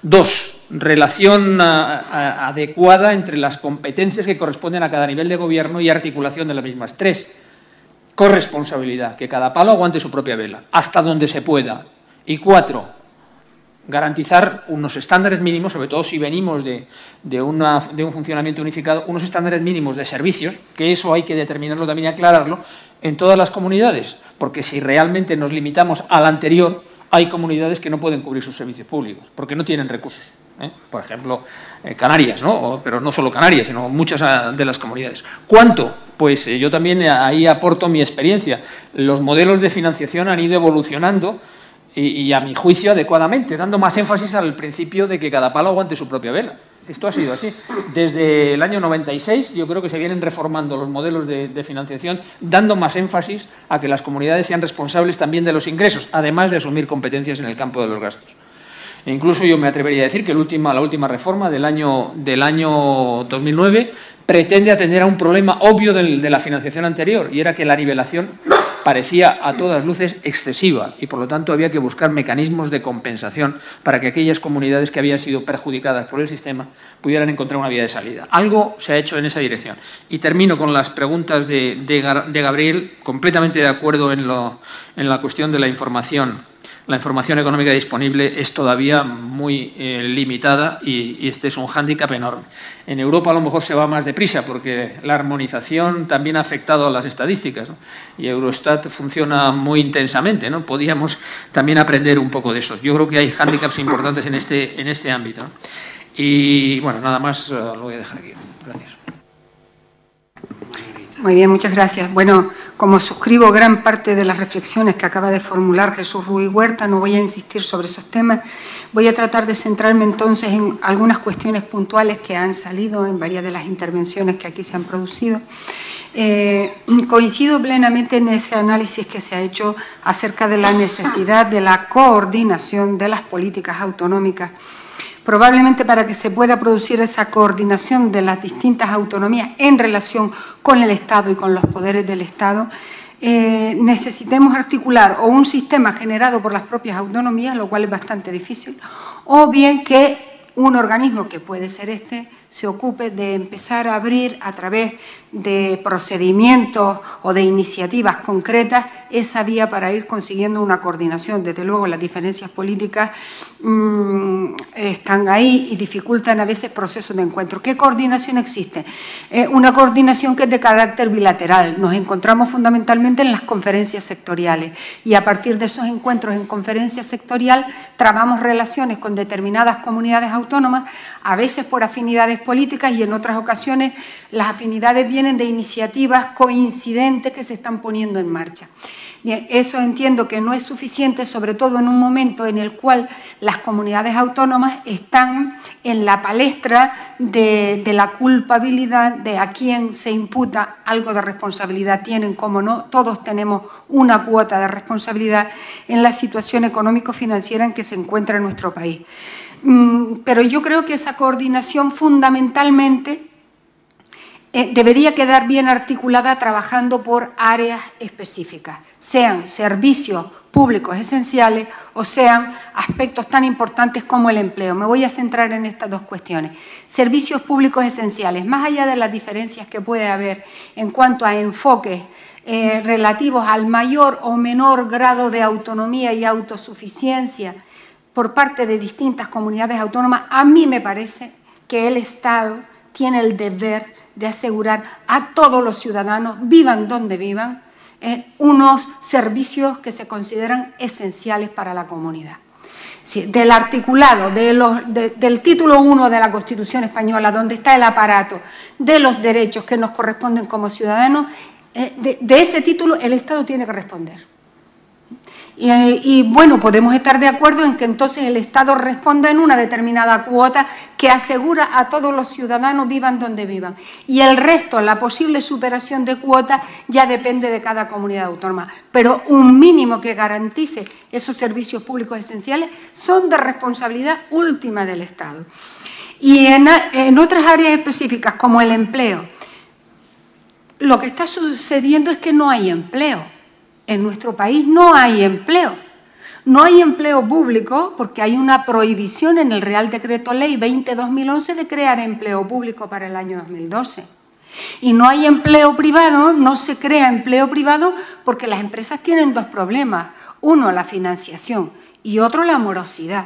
2, relación adecuada entre las competencias que corresponden a cada nivel de gobierno y articulación de las mismas. 3, corresponsabilidad, que cada palo aguante su propia vela, hasta donde se pueda. Y 4, garantizar unos estándares mínimos, sobre todo si venimos de un funcionamiento unificado, unos estándares mínimos de servicios, que eso hay que determinarlo también y aclararlo, en todas las comunidades, porque si realmente nos limitamos al anterior, hay comunidades que no pueden cubrir sus servicios públicos, porque no tienen recursos. Por ejemplo, Canarias, ¿no? Pero no solo Canarias, sino muchas de las comunidades. ¿Cuánto? Pues yo también ahí aporto mi experiencia. Los modelos de financiación han ido evolucionando y a mi juicio adecuadamente, dando más énfasis al principio de que cada palo aguante su propia vela. Esto ha sido así. Desde el año 96 yo creo que se vienen reformando los modelos de financiación, dando más énfasis a que las comunidades sean responsables también de los ingresos, además de asumir competencias en el campo de los gastos. E incluso yo me atrevería a decir que la última reforma del año 2009 pretende atender a un problema obvio de la financiación anterior, y era que la nivelación parecía a todas luces excesiva y, por lo tanto, había que buscar mecanismos de compensación para que aquellas comunidades que habían sido perjudicadas por el sistema pudieran encontrar una vía de salida. Algo se ha hecho en esa dirección. Y termino con las preguntas de Gabriel, completamente de acuerdo en la cuestión de la información. La información económica disponible es todavía muy limitada y este es un hándicap enorme. En Europa a lo mejor se va más deprisa porque la armonización también ha afectado a las estadísticas, ¿no? Y Eurostat funciona muy intensamente, ¿no? Podríamos también aprender un poco de eso. Yo creo que hay hándicaps importantes en este ámbito, ¿no? Y bueno, nada más lo voy a dejar aquí. Gracias. Muy bien, muchas gracias. Bueno, como suscribo gran parte de las reflexiones que acaba de formular Jesús Ruiz Huerta, no voy a insistir sobre esos temas. Voy a tratar de centrarme entonces en algunas cuestiones puntuales que han salido en varias de las intervenciones que aquí se han producido. Coincido plenamente en ese análisis que se ha hecho acerca de la necesidad de la coordinación de las políticas autonómicas. Probablemente para que se pueda producir esa coordinación de las distintas autonomías en relación con el Estado y con los poderes del Estado, necesitemos articular o un sistema generado por las propias autonomías, lo cual es bastante difícil, o bien que un organismo, que puede ser este, se ocupe de empezar a abrir a través de procedimientos o de iniciativas concretas esa vía para ir consiguiendo una coordinación. Desde luego las diferencias políticas están ahí y dificultan a veces procesos de encuentro. ¿Qué coordinación existe? Una coordinación que es de carácter bilateral. Nos encontramos fundamentalmente en las conferencias sectoriales y a partir de esos encuentros en conferencia sectorial trabamos relaciones con determinadas comunidades autónomas, a veces por afinidades políticas y en otras ocasiones las afinidades vienen de iniciativas coincidentes que se están poniendo en marcha. Bien, eso entiendo que no es suficiente, sobre todo en un momento en el cual las comunidades autónomas están en la palestra de la culpabilidad, de a quién se imputa algo de responsabilidad. Tienen, como no, todos tenemos una cuota de responsabilidad en la situación económico-financiera en que se encuentra nuestro país. Pero yo creo que esa coordinación fundamentalmente debería quedar bien articulada trabajando por áreas específicas, sean servicios públicos esenciales o sean aspectos tan importantes como el empleo. Me voy a centrar en estas dos cuestiones. Servicios públicos esenciales, más allá de las diferencias que puede haber en cuanto a enfoques relativos al mayor o menor grado de autonomía y autosuficiencia por parte de distintas comunidades autónomas, a mí me parece que el Estado tiene el deber de asegurar a todos los ciudadanos, vivan donde vivan, unos servicios que se consideran esenciales para la comunidad. Sí, del articulado, del título 1 de la Constitución Española, donde está el aparato de los derechos que nos corresponden como ciudadanos, de ese título el Estado tiene que responder. Y bueno, podemos estar de acuerdo en que entonces el Estado responda en una determinada cuota que asegura a todos los ciudadanos vivan donde vivan. Y el resto, la posible superación de cuotas, ya depende de cada comunidad autónoma. Pero un mínimo que garantice esos servicios públicos esenciales son de responsabilidad última del Estado. Y en otras áreas específicas, como el empleo, lo que está sucediendo es que no hay empleo. En nuestro país no hay empleo. No hay empleo público porque hay una prohibición en el Real Decreto Ley 20/2011 de crear empleo público para el año 2012. Y no hay empleo privado, no se crea empleo privado porque las empresas tienen dos problemas. Uno, la financiación y otro, la morosidad.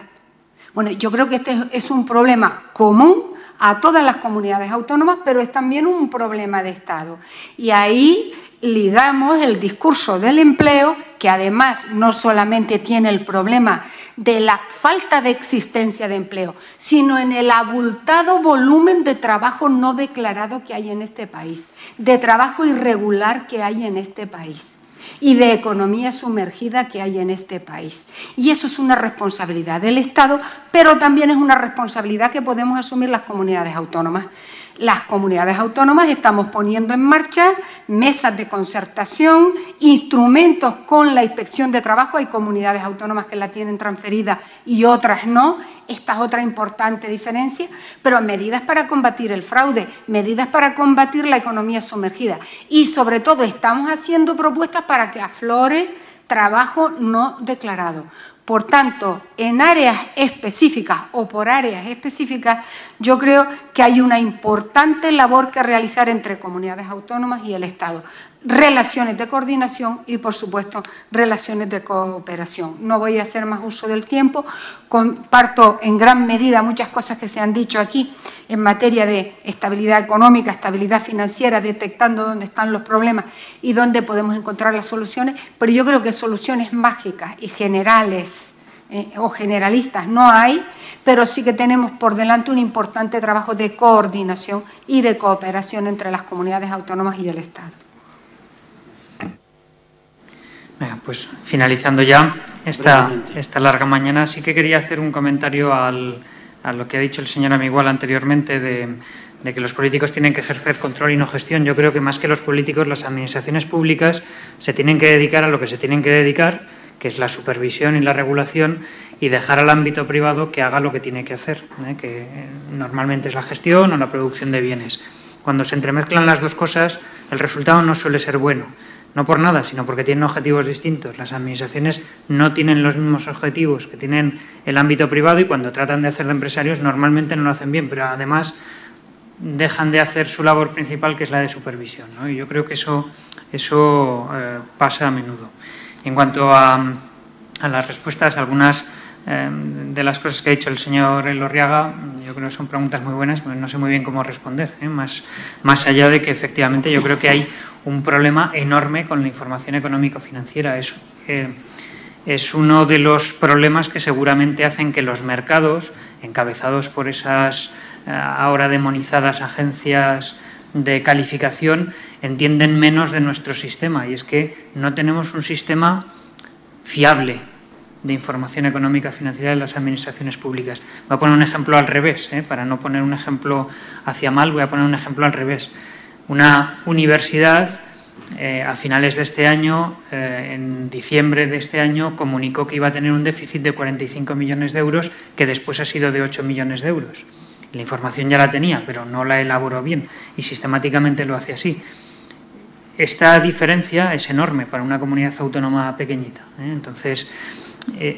Bueno, yo creo que este es un problema común a todas las comunidades autónomas, pero es también un problema de Estado. Y ahí ligamos el discurso del empleo, que además no solamente tiene el problema de la falta de existencia de empleo, sino en el abultado volumen de trabajo no declarado que hay en este país, de trabajo irregular que hay en este país y de economía sumergida que hay en este país. Y eso es una responsabilidad del Estado, pero también es una responsabilidad que podemos asumir las comunidades autónomas. Las comunidades autónomas estamos poniendo en marcha mesas de concertación, instrumentos con la Inspección de Trabajo. Hay comunidades autónomas que la tienen transferida y otras no. Esta es otra importante diferencia, pero medidas para combatir el fraude, medidas para combatir la economía sumergida y, sobre todo, estamos haciendo propuestas para que aflore trabajo no declarado. Por tanto, en áreas específicas o por áreas específicas, yo creo que hay una importante labor que realizar entre comunidades autónomas y el Estado. Relaciones de coordinación y, por supuesto, relaciones de cooperación. No voy a hacer más uso del tiempo. Comparto en gran medida muchas cosas que se han dicho aquí en materia de estabilidad económica, estabilidad financiera, detectando dónde están los problemas y dónde podemos encontrar las soluciones, pero yo creo que soluciones mágicas y generales o generalistas no hay, pero sí que tenemos por delante un importante trabajo de coordinación y de cooperación entre las comunidades autónomas y el Estado. Venga, pues finalizando ya esta larga mañana, sí que quería hacer un comentario a lo que ha dicho el señor Amigual anteriormente de que los políticos tienen que ejercer control y no gestión. Yo creo que más que los políticos, las administraciones públicas se tienen que dedicar a lo que se tienen que dedicar, que es la supervisión y la regulación, y dejar al ámbito privado que haga lo que tiene que hacer, que normalmente es la gestión o la producción de bienes. Cuando se entremezclan las dos cosas, el resultado no suele ser bueno. No por nada, sino porque tienen objetivos distintos. Las administraciones no tienen los mismos objetivos que tienen el ámbito privado y cuando tratan de hacer de empresarios normalmente no lo hacen bien, pero además dejan de hacer su labor principal, que es la de supervisión, ¿no? Y yo creo que eso pasa a menudo. En cuanto a las respuestas, algunas de las cosas que ha dicho el señor Elorriaga, yo creo que son preguntas muy buenas, pero no sé muy bien cómo responder, más allá de que efectivamente yo creo que hay un problema enorme con la información económico-financiera. Es uno de los problemas que seguramente hacen que los mercados, encabezados por esas ahora demonizadas agencias de calificación, entienden menos de nuestro sistema, y es que no tenemos un sistema fiable de información económica financiera en las administraciones públicas. Voy a poner un ejemplo al revés, para no poner un ejemplo hacia mal, voy a poner un ejemplo al revés. Una universidad a finales de este año, en diciembre de este año, comunicó que iba a tener un déficit de 45 millones de euros, que después ha sido de 8 millones de euros. La información ya la tenía, pero no la elaboró bien y sistemáticamente lo hace así. Esta diferencia es enorme para una comunidad autónoma pequeñita, Entonces,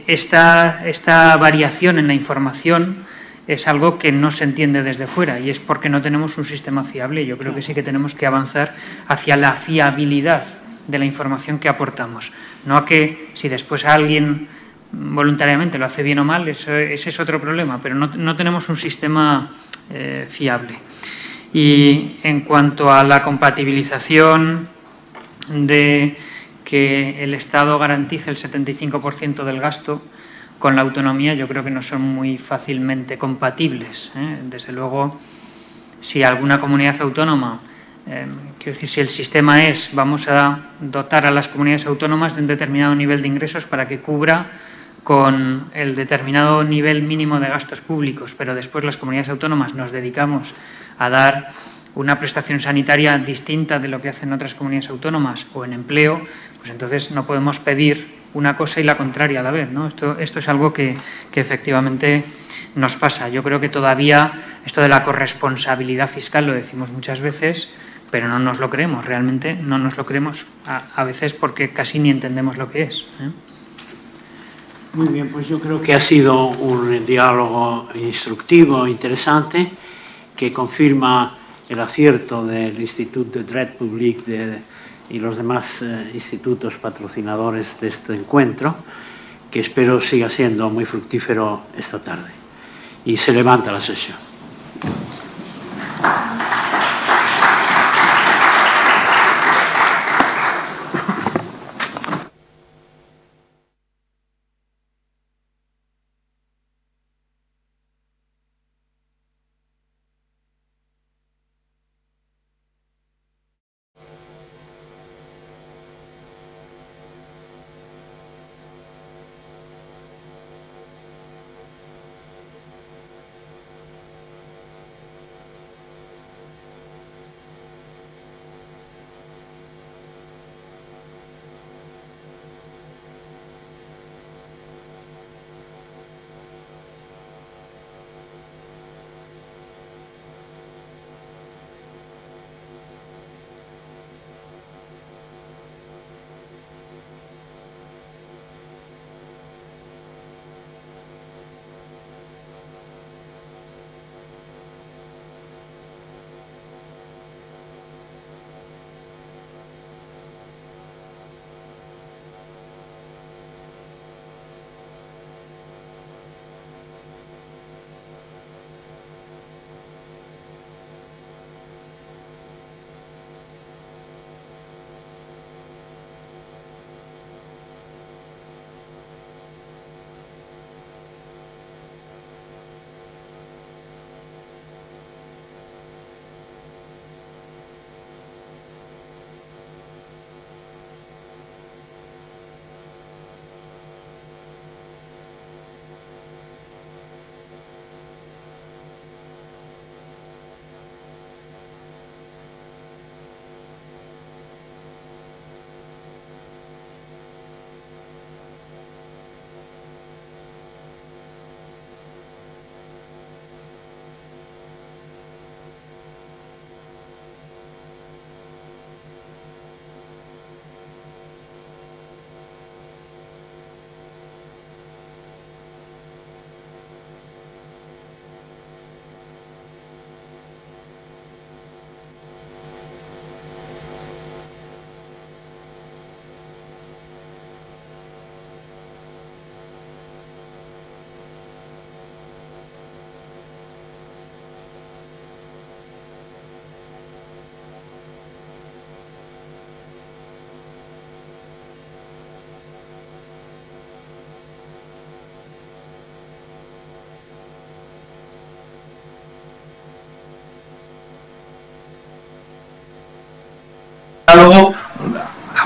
esta variación en la información es algo que no se entiende desde fuera y es porque no tenemos un sistema fiable. Yo creo que sí que tenemos que avanzar hacia la fiabilidad de la información que aportamos. No a que si después alguien voluntariamente lo hace bien o mal, ese es otro problema, pero no tenemos un sistema fiable. Y en cuanto a la compatibilización de que el Estado garantice el 75% del gasto con la autonomía, yo creo que no son muy fácilmente compatibles. Desde luego, si alguna comunidad autónoma, quiero decir, si el sistema es, vamos a dotar a las comunidades autónomas de un determinado nivel de ingresos para que cubra con el determinado nivel mínimo de gastos públicos, pero después las comunidades autónomas nos dedicamos a dar una prestación sanitaria distinta de lo que hacen otras comunidades autónomas o en empleo, pues entonces no podemos pedir una cosa y la contraria a la vez, ¿no? Esto es algo que efectivamente nos pasa. Yo creo que todavía esto de la corresponsabilidad fiscal lo decimos muchas veces, pero no nos lo creemos, realmente no nos lo creemos a veces porque casi ni entendemos lo que es. Muy bien, pues yo creo que ha sido un diálogo instructivo, interesante, que confirma el acierto del Institut de Dret Public y los demás institutos patrocinadores de este encuentro, que espero siga siendo muy fructífero esta tarde. Y se levanta la sesión.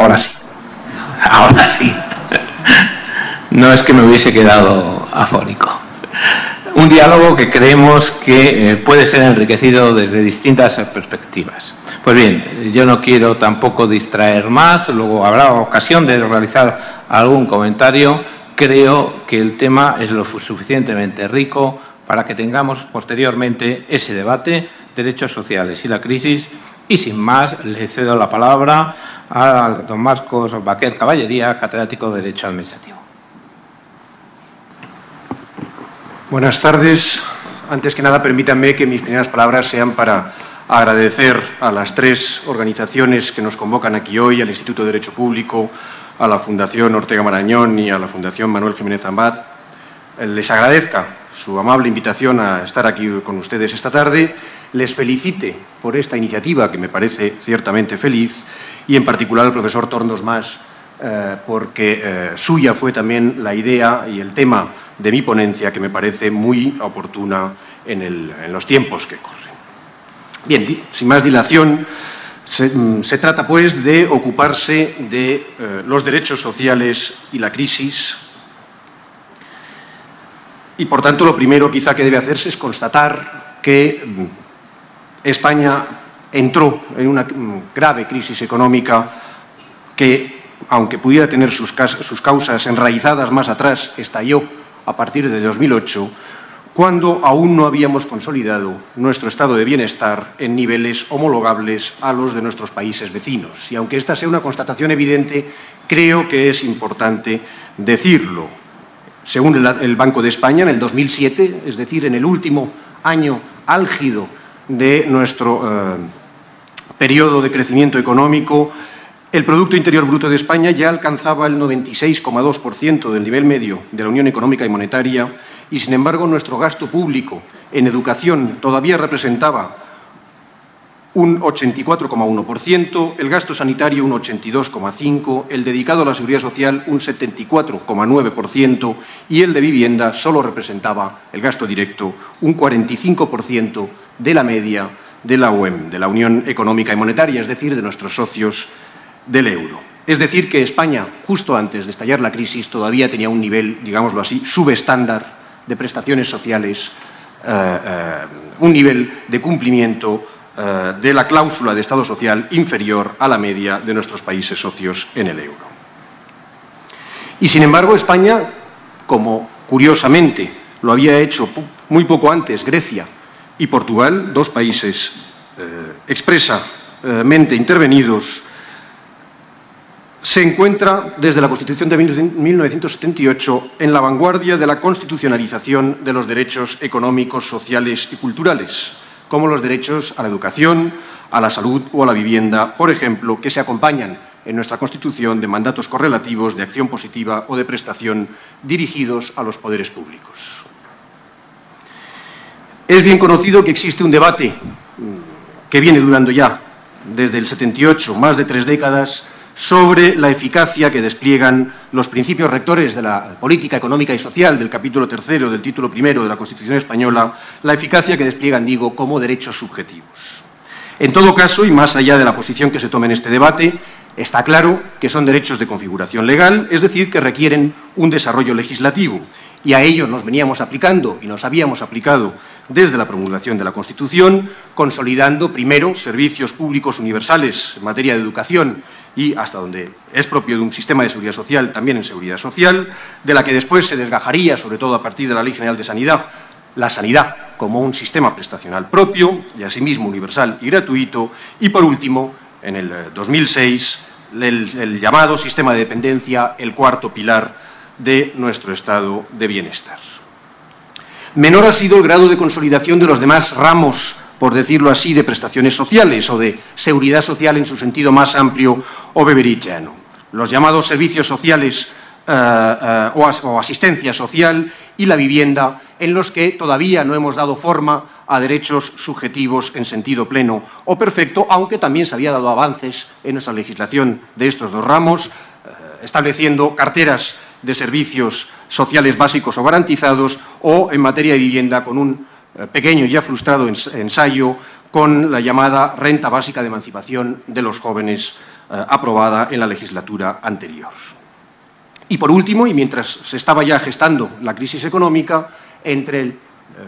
Ahora sí. Ahora sí. No es que me hubiese quedado afónico. Un diálogo que creemos que puede ser enriquecido desde distintas perspectivas. Pues bien, yo no quiero tampoco distraer más, luego habrá ocasión de realizar algún comentario. Creo que el tema es lo suficientemente rico para que tengamos posteriormente ese debate, derechos sociales y la crisis. Y sin más, le cedo la palabra a don Marcos Baquer Caballería, catedrático de Derecho Administrativo. Buenas tardes. Antes que nada, permítanme que mis primeras palabras sean para agradecer a las tres organizaciones que nos convocan aquí hoy, al Instituto de Derecho Público, a la Fundación Ortega Marañón y a la Fundación Manuel Jiménez Abad. Les agradezca su amable invitación a estar aquí con ustedes esta tarde. Les felicite por esta iniciativa, que me parece ciertamente feliz, y en particular al profesor Tornos Mas, porque suya fue también la idea y el tema de mi ponencia, que me parece muy oportuna en los tiempos que corren. Bien, sin más dilación, se trata pues de ocuparse de los derechos sociales y la crisis. Y por tanto, lo primero quizá que debe hacerse es constatar que España entró en una grave crisis económica que, aunque pudiera tener sus causas enraizadas más atrás, estalló a partir de 2008, cuando aún no habíamos consolidado nuestro estado de bienestar en niveles homologables a los de nuestros países vecinos. Y aunque esta sea una constatación evidente, creo que es importante decirlo. Según el Banco de España, en el 2007, es decir, en el último año álgido de nuestro periodo de crecimiento económico, el Producto Interior Bruto de España ya alcanzaba el 96,2% del nivel medio de la Unión Económica y Monetaria y, sin embargo, nuestro gasto público en educación todavía representaba un 84,1%, el gasto sanitario un 82,5%, el dedicado a la seguridad social un 74,9% y el de vivienda solo representaba, el gasto directo, un 45% de la media de la UEM, de la Unión Económica y Monetaria, es decir, de nuestros socios del euro. Es decir, que España, justo antes de estallar la crisis, todavía tenía un nivel, digámoslo así, subestándar de prestaciones sociales, un nivel de cumplimiento de la cláusula de Estado social inferior a la media de nuestros países socios en el euro. Y, sin embargo, España, como curiosamente lo había hecho muy poco antes Grecia y Portugal, dos países expresamente intervenidos, se encuentra desde la Constitución de 1978 en la vanguardia de la constitucionalización de los derechos económicos, sociales y culturales, como los derechos a la educación, a la salud o a la vivienda, por ejemplo, que se acompañan en nuestra Constitución de mandatos correlativos de acción positiva o de prestación dirigidos a los poderes públicos. Es bien conocido que existe un debate que viene durando ya desde el 78, más de 3 décadas, sobre la eficacia que despliegan los principios rectores de la política económica y social del capítulo 3 del título 1 de la Constitución española, la eficacia que despliegan, digo, como derechos subjetivos. En todo caso, y más allá de la posición que se tome en este debate, está claro que son derechos de configuración legal, es decir, que requieren un desarrollo legislativo. Y a ello nos veníamos aplicando y nos habíamos aplicado desde la promulgación de la Constitución, consolidando primero servicios públicos universales en materia de educación y, hasta donde es propio de un sistema de seguridad social, también en seguridad social, de la que después se desgajaría, sobre todo a partir de la Ley General de Sanidad, la sanidad como un sistema prestacional propio y asimismo universal y gratuito, y por último, en el 2006, el llamado sistema de dependencia, el cuarto pilar de nuestro estado de bienestar. Menor ha sido el grado de consolidación de los demás ramos, por decirlo así, de prestaciones sociales o de seguridad social en su sentido más amplio o beberichiano. Los llamados servicios sociales o asistencia social y la vivienda, en los que todavía no hemos dado forma a derechos subjetivos en sentido pleno o perfecto, aunque también se había dado avances en nuestra legislación de estos dos ramos, estableciendo carteras de servicios sociales básicos o garantizados, o en materia de vivienda con un pequeño y ya frustrado ensayo con la llamada renta básica de emancipación de los jóvenes aprobada en la legislatura anterior. Y por último, y mientras se estaba ya gestando la crisis económica, entre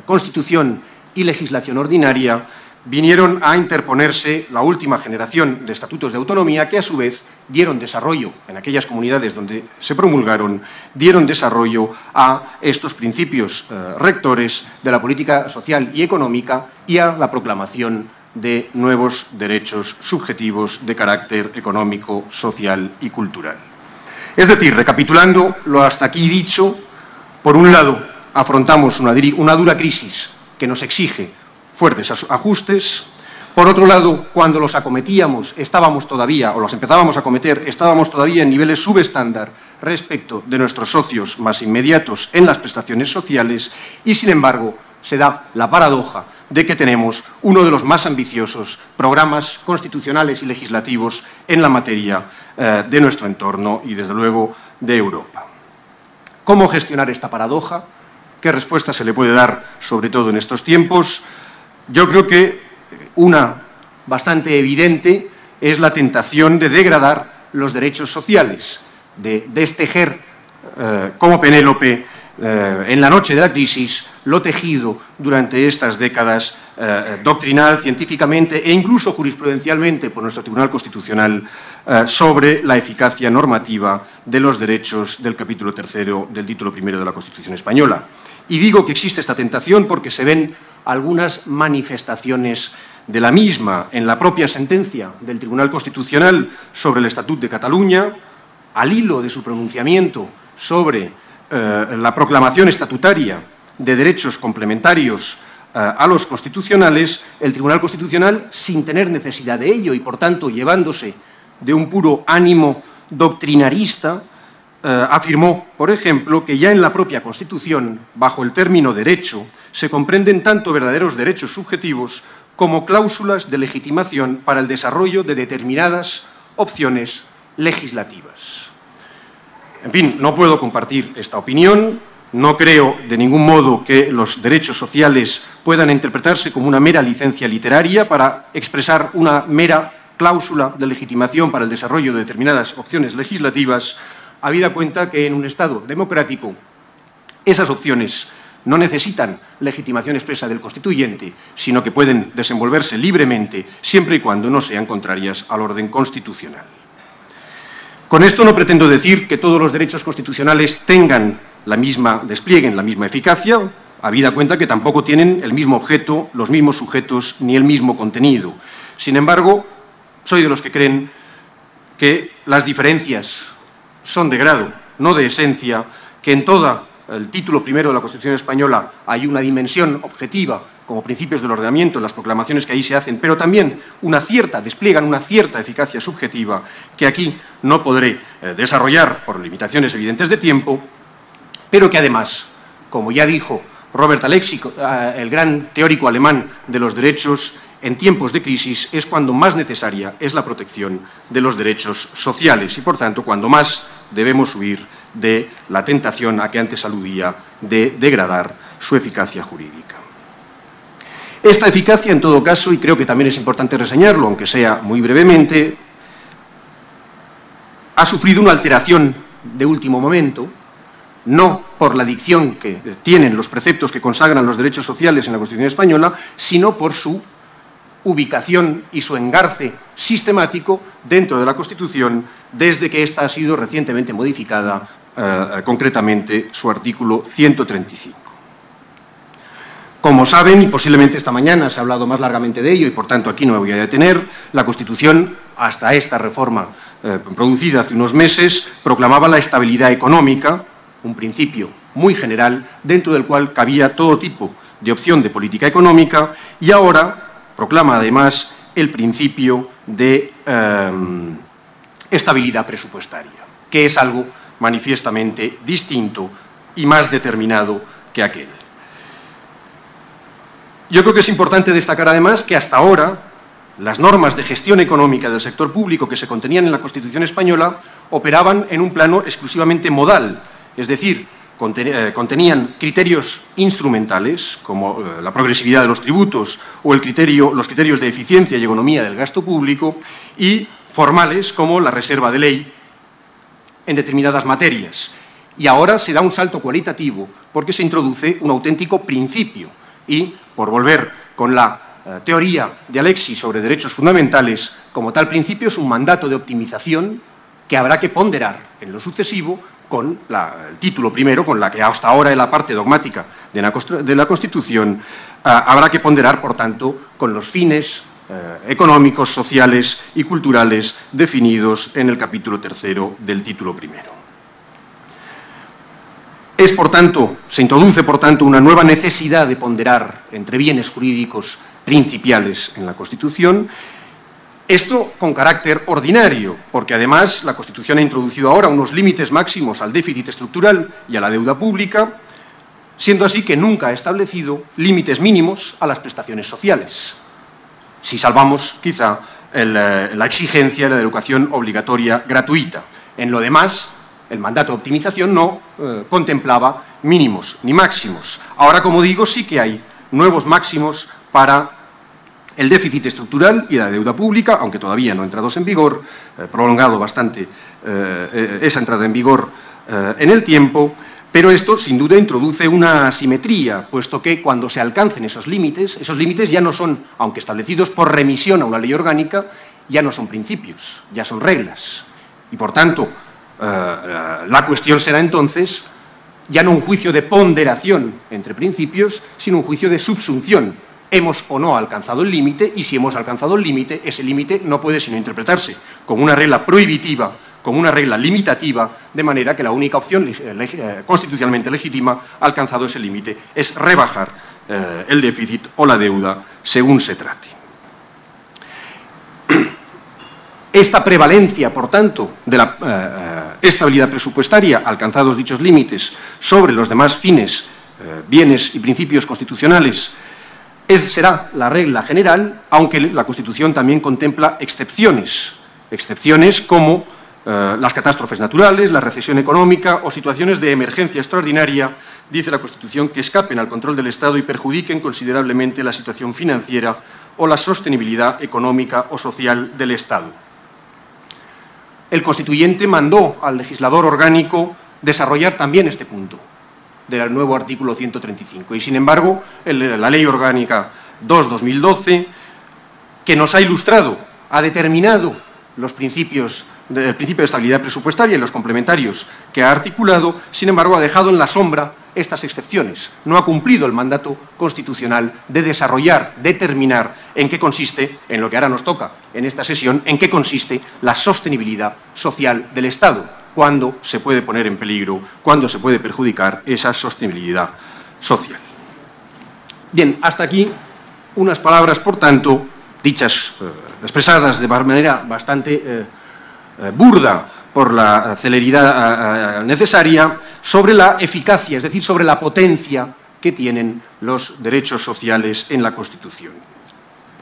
Constitución y legislación ordinaria vinieron a interponerse la última generación de estatutos de autonomía que, a su vez, dieron desarrollo, en aquellas comunidades donde se promulgaron, dieron desarrollo a estos principios rectores de la política social y económica y a la proclamación de nuevos derechos subjetivos de carácter económico, social y cultural. Es decir, recapitulando lo hasta aquí dicho, por un lado, afrontamos una dura crisis que nos exige fuertes ajustes. Por otro lado, cuando los acometíamos, estábamos todavía en niveles subestándar respecto de nuestros socios más inmediatos en las prestaciones sociales y, sin embargo, se da la paradoja de que tenemos uno de los más ambiciosos programas constitucionales y legislativos en la materia de nuestro entorno y, desde luego, de Europa. ¿Cómo gestionar esta paradoja? ¿Qué respuesta se le puede dar, sobre todo en estos tiempos? Yo creo que una bastante evidente es la tentación de degradar los derechos sociales, de destejer como Penélope en la noche de la crisis lo tejido durante estas décadas doctrinal, científicamente e incluso jurisprudencialmente por nuestro Tribunal Constitucional sobre la eficacia normativa de los derechos del capítulo 3 del título 1 de la Constitución española. Y digo que existe esta tentación porque se ven algunas manifestaciones de la misma en la propia sentencia del Tribunal Constitucional sobre el Estatut de Cataluña, al hilo de su pronunciamiento sobre la proclamación estatutaria de derechos complementarios a los constitucionales, el Tribunal Constitucional, sin tener necesidad de ello y, por tanto, llevándose de un puro ánimo doctrinarista, afirmó, por ejemplo, que ya en la propia Constitución, bajo el término derecho, se comprenden tanto verdaderos derechos subjetivos como cláusulas de legitimación para el desarrollo de determinadas opciones legislativas. En fin, no puedo compartir esta opinión. No creo de ningún modo que los derechos sociales puedan interpretarse como una mera licencia literaria para expresar una mera cláusula de legitimación para el desarrollo de determinadas opciones legislativas, habida cuenta que en un Estado democrático esas opciones no necesitan legitimación expresa del constituyente, sino que pueden desenvolverse libremente siempre y cuando no sean contrarias al orden constitucional. Con esto no pretendo decir que todos los derechos constitucionales desplieguen la misma eficacia, habida cuenta que tampoco tienen el mismo objeto, los mismos sujetos ni el mismo contenido. Sin embargo, soy de los que creen que las diferencias son de grado, no de esencia, que en todo el título 1 de la Constitución española hay una dimensión objetiva como principios del ordenamiento en las proclamaciones que ahí se hacen, pero también despliegan una cierta eficacia subjetiva que aquí no podré desarrollar por limitaciones evidentes de tiempo, pero que además, como ya dijo Robert Alexy, el gran teórico alemán de los derechos, en tiempos de crisis es cuando más necesaria es la protección de los derechos sociales y, por tanto, cuando más debemos huir de la tentación a que antes aludía de degradar su eficacia jurídica. Esta eficacia, en todo caso, y creo que también es importante reseñarlo, aunque sea muy brevemente, ha sufrido una alteración de último momento, no por la dicción que tienen los preceptos que consagran los derechos sociales en la Constitución española, sino por su ubicación y su engarce sistemático dentro de la Constitución desde que ésta ha sido recientemente modificada, concretamente su artículo 135. Como saben, y posiblemente esta mañana se ha hablado más largamente de ello y por tanto aquí no me voy a detener, la Constitución, hasta esta reforma producida hace unos meses, proclamaba la estabilidad económica, un principio muy general dentro del cual cabía todo tipo de opción de política económica, y ahora proclama además el principio de estabilidad presupuestaria, que es algo manifiestamente distinto y más determinado que aquel. Yo creo que es importante destacar además que hasta ahora las normas de gestión económica del sector público que se contenían en la Constitución española operaban en un plano exclusivamente modal, es decir, contenían criterios instrumentales como la progresividad de los tributos o los criterios de eficiencia y economía del gasto público y formales como la reserva de ley en determinadas materias. Y ahora se da un salto cualitativo porque se introduce un auténtico principio y, por volver con la teoría de Alexis sobre derechos fundamentales, como tal principio es un mandato de optimización que habrá que ponderar en lo sucesivo con el título primero, con la que hasta ahora en la parte dogmática de la Constitución, habrá que ponderar, por tanto, con los fines económicos, sociales y culturales definidos en el capítulo tercero del título primero. Por tanto, se introduce, por tanto, una nueva necesidad de ponderar entre bienes jurídicos principiales en la Constitución, esto con carácter ordinario, porque además la Constitución ha introducido ahora unos límites máximos al déficit estructural y a la deuda pública, siendo así que nunca ha establecido límites mínimos a las prestaciones sociales, si salvamos quizá la exigencia de la educación obligatoria gratuita. En lo demás, el mandato de optimización no contemplaba mínimos ni máximos. Ahora, como digo, sí que hay nuevos máximos para el déficit estructural y la deuda pública, aunque todavía no entrados en vigor, prolongado bastante esa entrada en vigor en el tiempo, pero esto sin duda introduce una asimetría, puesto que cuando se alcancen esos límites ya no son, aunque establecidos por remisión a una ley orgánica, ya no son principios, ya son reglas. Y por tanto, la cuestión será entonces ya no un juicio de ponderación entre principios, sino un juicio de subsunción. Hemos o no alcanzado el límite, y si hemos alcanzado el límite, ese límite no puede sino interpretarse como una regla prohibitiva, como una regla limitativa, de manera que la única opción constitucionalmente legítima alcanzado ese límite es rebajar el déficit o la deuda según se trate. Esta prevalencia, por tanto, de la estabilidad presupuestaria, alcanzados dichos límites, sobre los demás fines, bienes y principios constitucionales, será la regla general, aunque la Constitución también contempla excepciones como las catástrofes naturales, la recesión económica o situaciones de emergencia extraordinaria, dice la Constitución, que escapen al control del Estado y perjudiquen considerablemente la situación financiera o la sostenibilidad económica o social del Estado. El constituyente mandó al legislador orgánico desarrollar también este punto del nuevo artículo 135. Y, sin embargo, la Ley Orgánica 2/2012, que nos ha ilustrado, ha determinado el principio de estabilidad presupuestaria y los complementarios que ha articulado, sin embargo, ha dejado en la sombra estas excepciones. No ha cumplido el mandato constitucional de desarrollar, determinar en qué consiste, en lo que ahora nos toca en esta sesión, en qué consiste la sostenibilidad social del Estado, cuándo se puede poner en peligro, cuándo se puede perjudicar esa sostenibilidad social. Bien, hasta aquí unas palabras, por tanto, dichas, expresadas de manera bastante burda por la celeridad necesaria, sobre la eficacia, es decir, sobre la potencia que tienen los derechos sociales en la Constitución.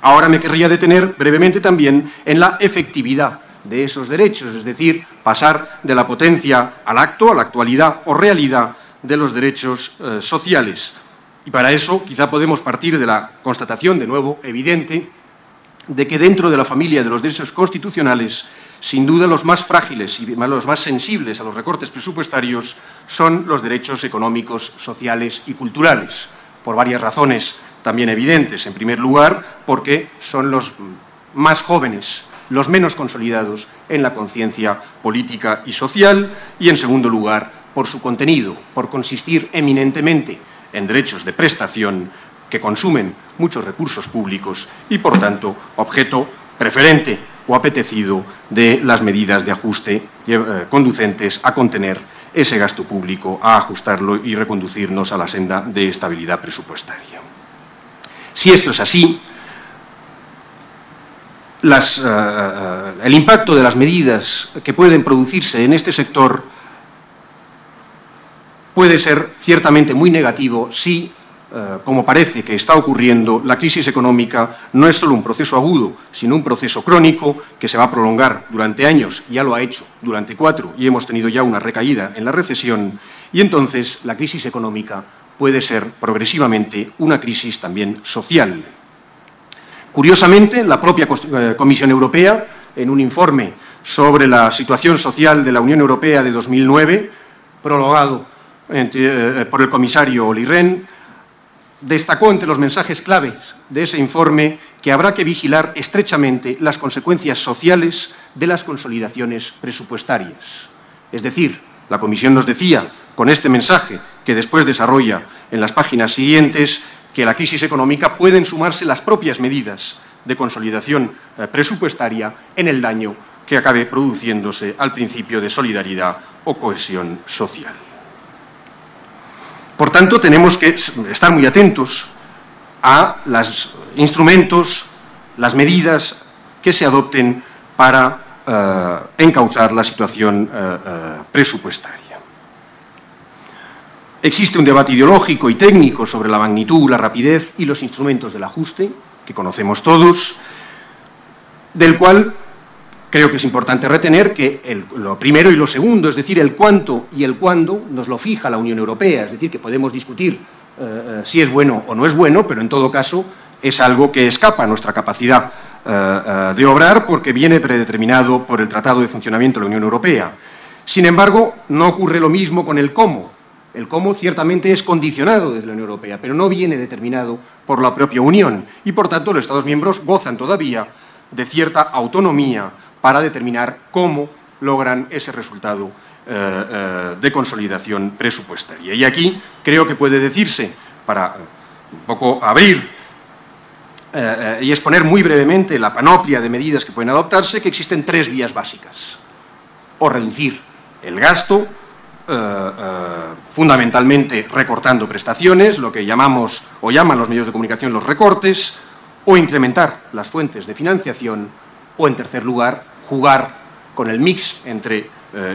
Ahora me querría detener brevemente también en la efectividad de esos derechos, es decir, pasar de la potencia al acto, a la actualidad o realidad de los derechos sociales. Y para eso quizá podemos partir de la constatación, de nuevo, evidente, de que dentro de la familia de los derechos constitucionales, sin duda los más frágiles y los más sensibles a los recortes presupuestarios son los derechos económicos, sociales y culturales, por varias razones también evidentes. En primer lugar, porque son los más jóvenes, los menos consolidados en la conciencia política y social, y en segundo lugar, por su contenido, por consistir eminentemente en derechos de prestación que consumen muchos recursos públicos y, por tanto, objeto preferente o apetecido de las medidas de ajuste conducentes a contener ese gasto público, a ajustarlo y reconducirnos a la senda de estabilidad presupuestaria. Si esto es así, el impacto de las medidas que pueden producirse en este sector puede ser ciertamente muy negativo si, como parece que está ocurriendo, la crisis económica no es solo un proceso agudo, sino un proceso crónico que se va a prolongar durante años, ya lo ha hecho durante 4 y hemos tenido ya una recaída en la recesión, y entonces la crisis económica puede ser progresivamente una crisis también social. Curiosamente, la propia Comisión Europea en un informe sobre la situación social de la Unión Europea de 2009, prologado por el comisario Olli Rehn, destacó entre los mensajes claves de ese informe que habrá que vigilar estrechamente las consecuencias sociales de las consolidaciones presupuestarias. Es decir, la Comisión nos decía, con este mensaje que después desarrolla en las páginas siguientes, que a la crisis económica pueden sumarse las propias medidas de consolidación presupuestaria en el daño que acabe produciéndose al principio de solidaridad o cohesión social. Por tanto, tenemos que estar muy atentos a los instrumentos, las medidas que se adopten para encauzar la situación presupuestaria. Existe un debate ideológico y técnico sobre la magnitud, la rapidez y los instrumentos del ajuste, que conocemos todos, del cual creo que es importante retener que lo primero y lo segundo, es decir, el cuánto y el cuándo, nos lo fija la Unión Europea, es decir, que podemos discutir si es bueno o no es bueno, pero en todo caso es algo que escapa a nuestra capacidad de obrar porque viene predeterminado por el Tratado de Funcionamiento de la Unión Europea. Sin embargo, no ocurre lo mismo con el cómo. El cómo ciertamente es condicionado desde la Unión Europea, pero no viene determinado por la propia Unión y, por tanto, los Estados miembros gozan todavía de cierta autonomía para determinar cómo logran ese resultado de consolidación presupuestaria. Y aquí creo que puede decirse, para un poco abrir y exponer muy brevemente la panoplia de medidas que pueden adoptarse, que existen tres vías básicas. O reducir el gasto, fundamentalmente recortando prestaciones, lo que llamamos o llaman los medios de comunicación los recortes, o incrementar las fuentes de financiación, o en tercer lugar, jugar con el mix entre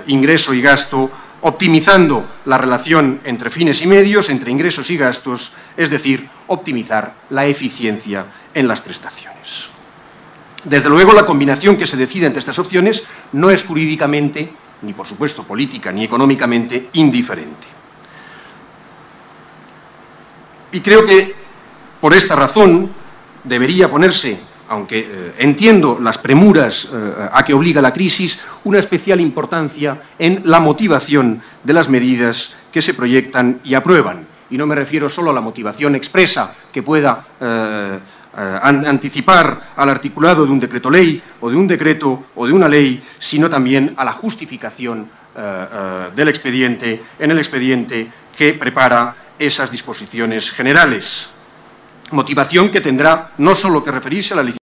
ingreso y gasto, optimizando la relación entre fines y medios, entre ingresos y gastos, es decir, optimizar la eficiencia en las prestaciones. Desde luego, la combinación que se decide entre estas opciones no es jurídicamente, ni por supuesto política, ni económicamente indiferente. Y creo que, por esta razón, debería ponerse, aunque entiendo las premuras a que obliga la crisis, una especial importancia en la motivación de las medidas que se proyectan y aprueban. Y no me refiero solo a la motivación expresa que pueda anticipar al articulado de un decreto ley o de un decreto o de una ley, sino también a la justificación del expediente, en el expediente que prepara esas disposiciones generales. Motivación que tendrá no solo que referirse a la licitación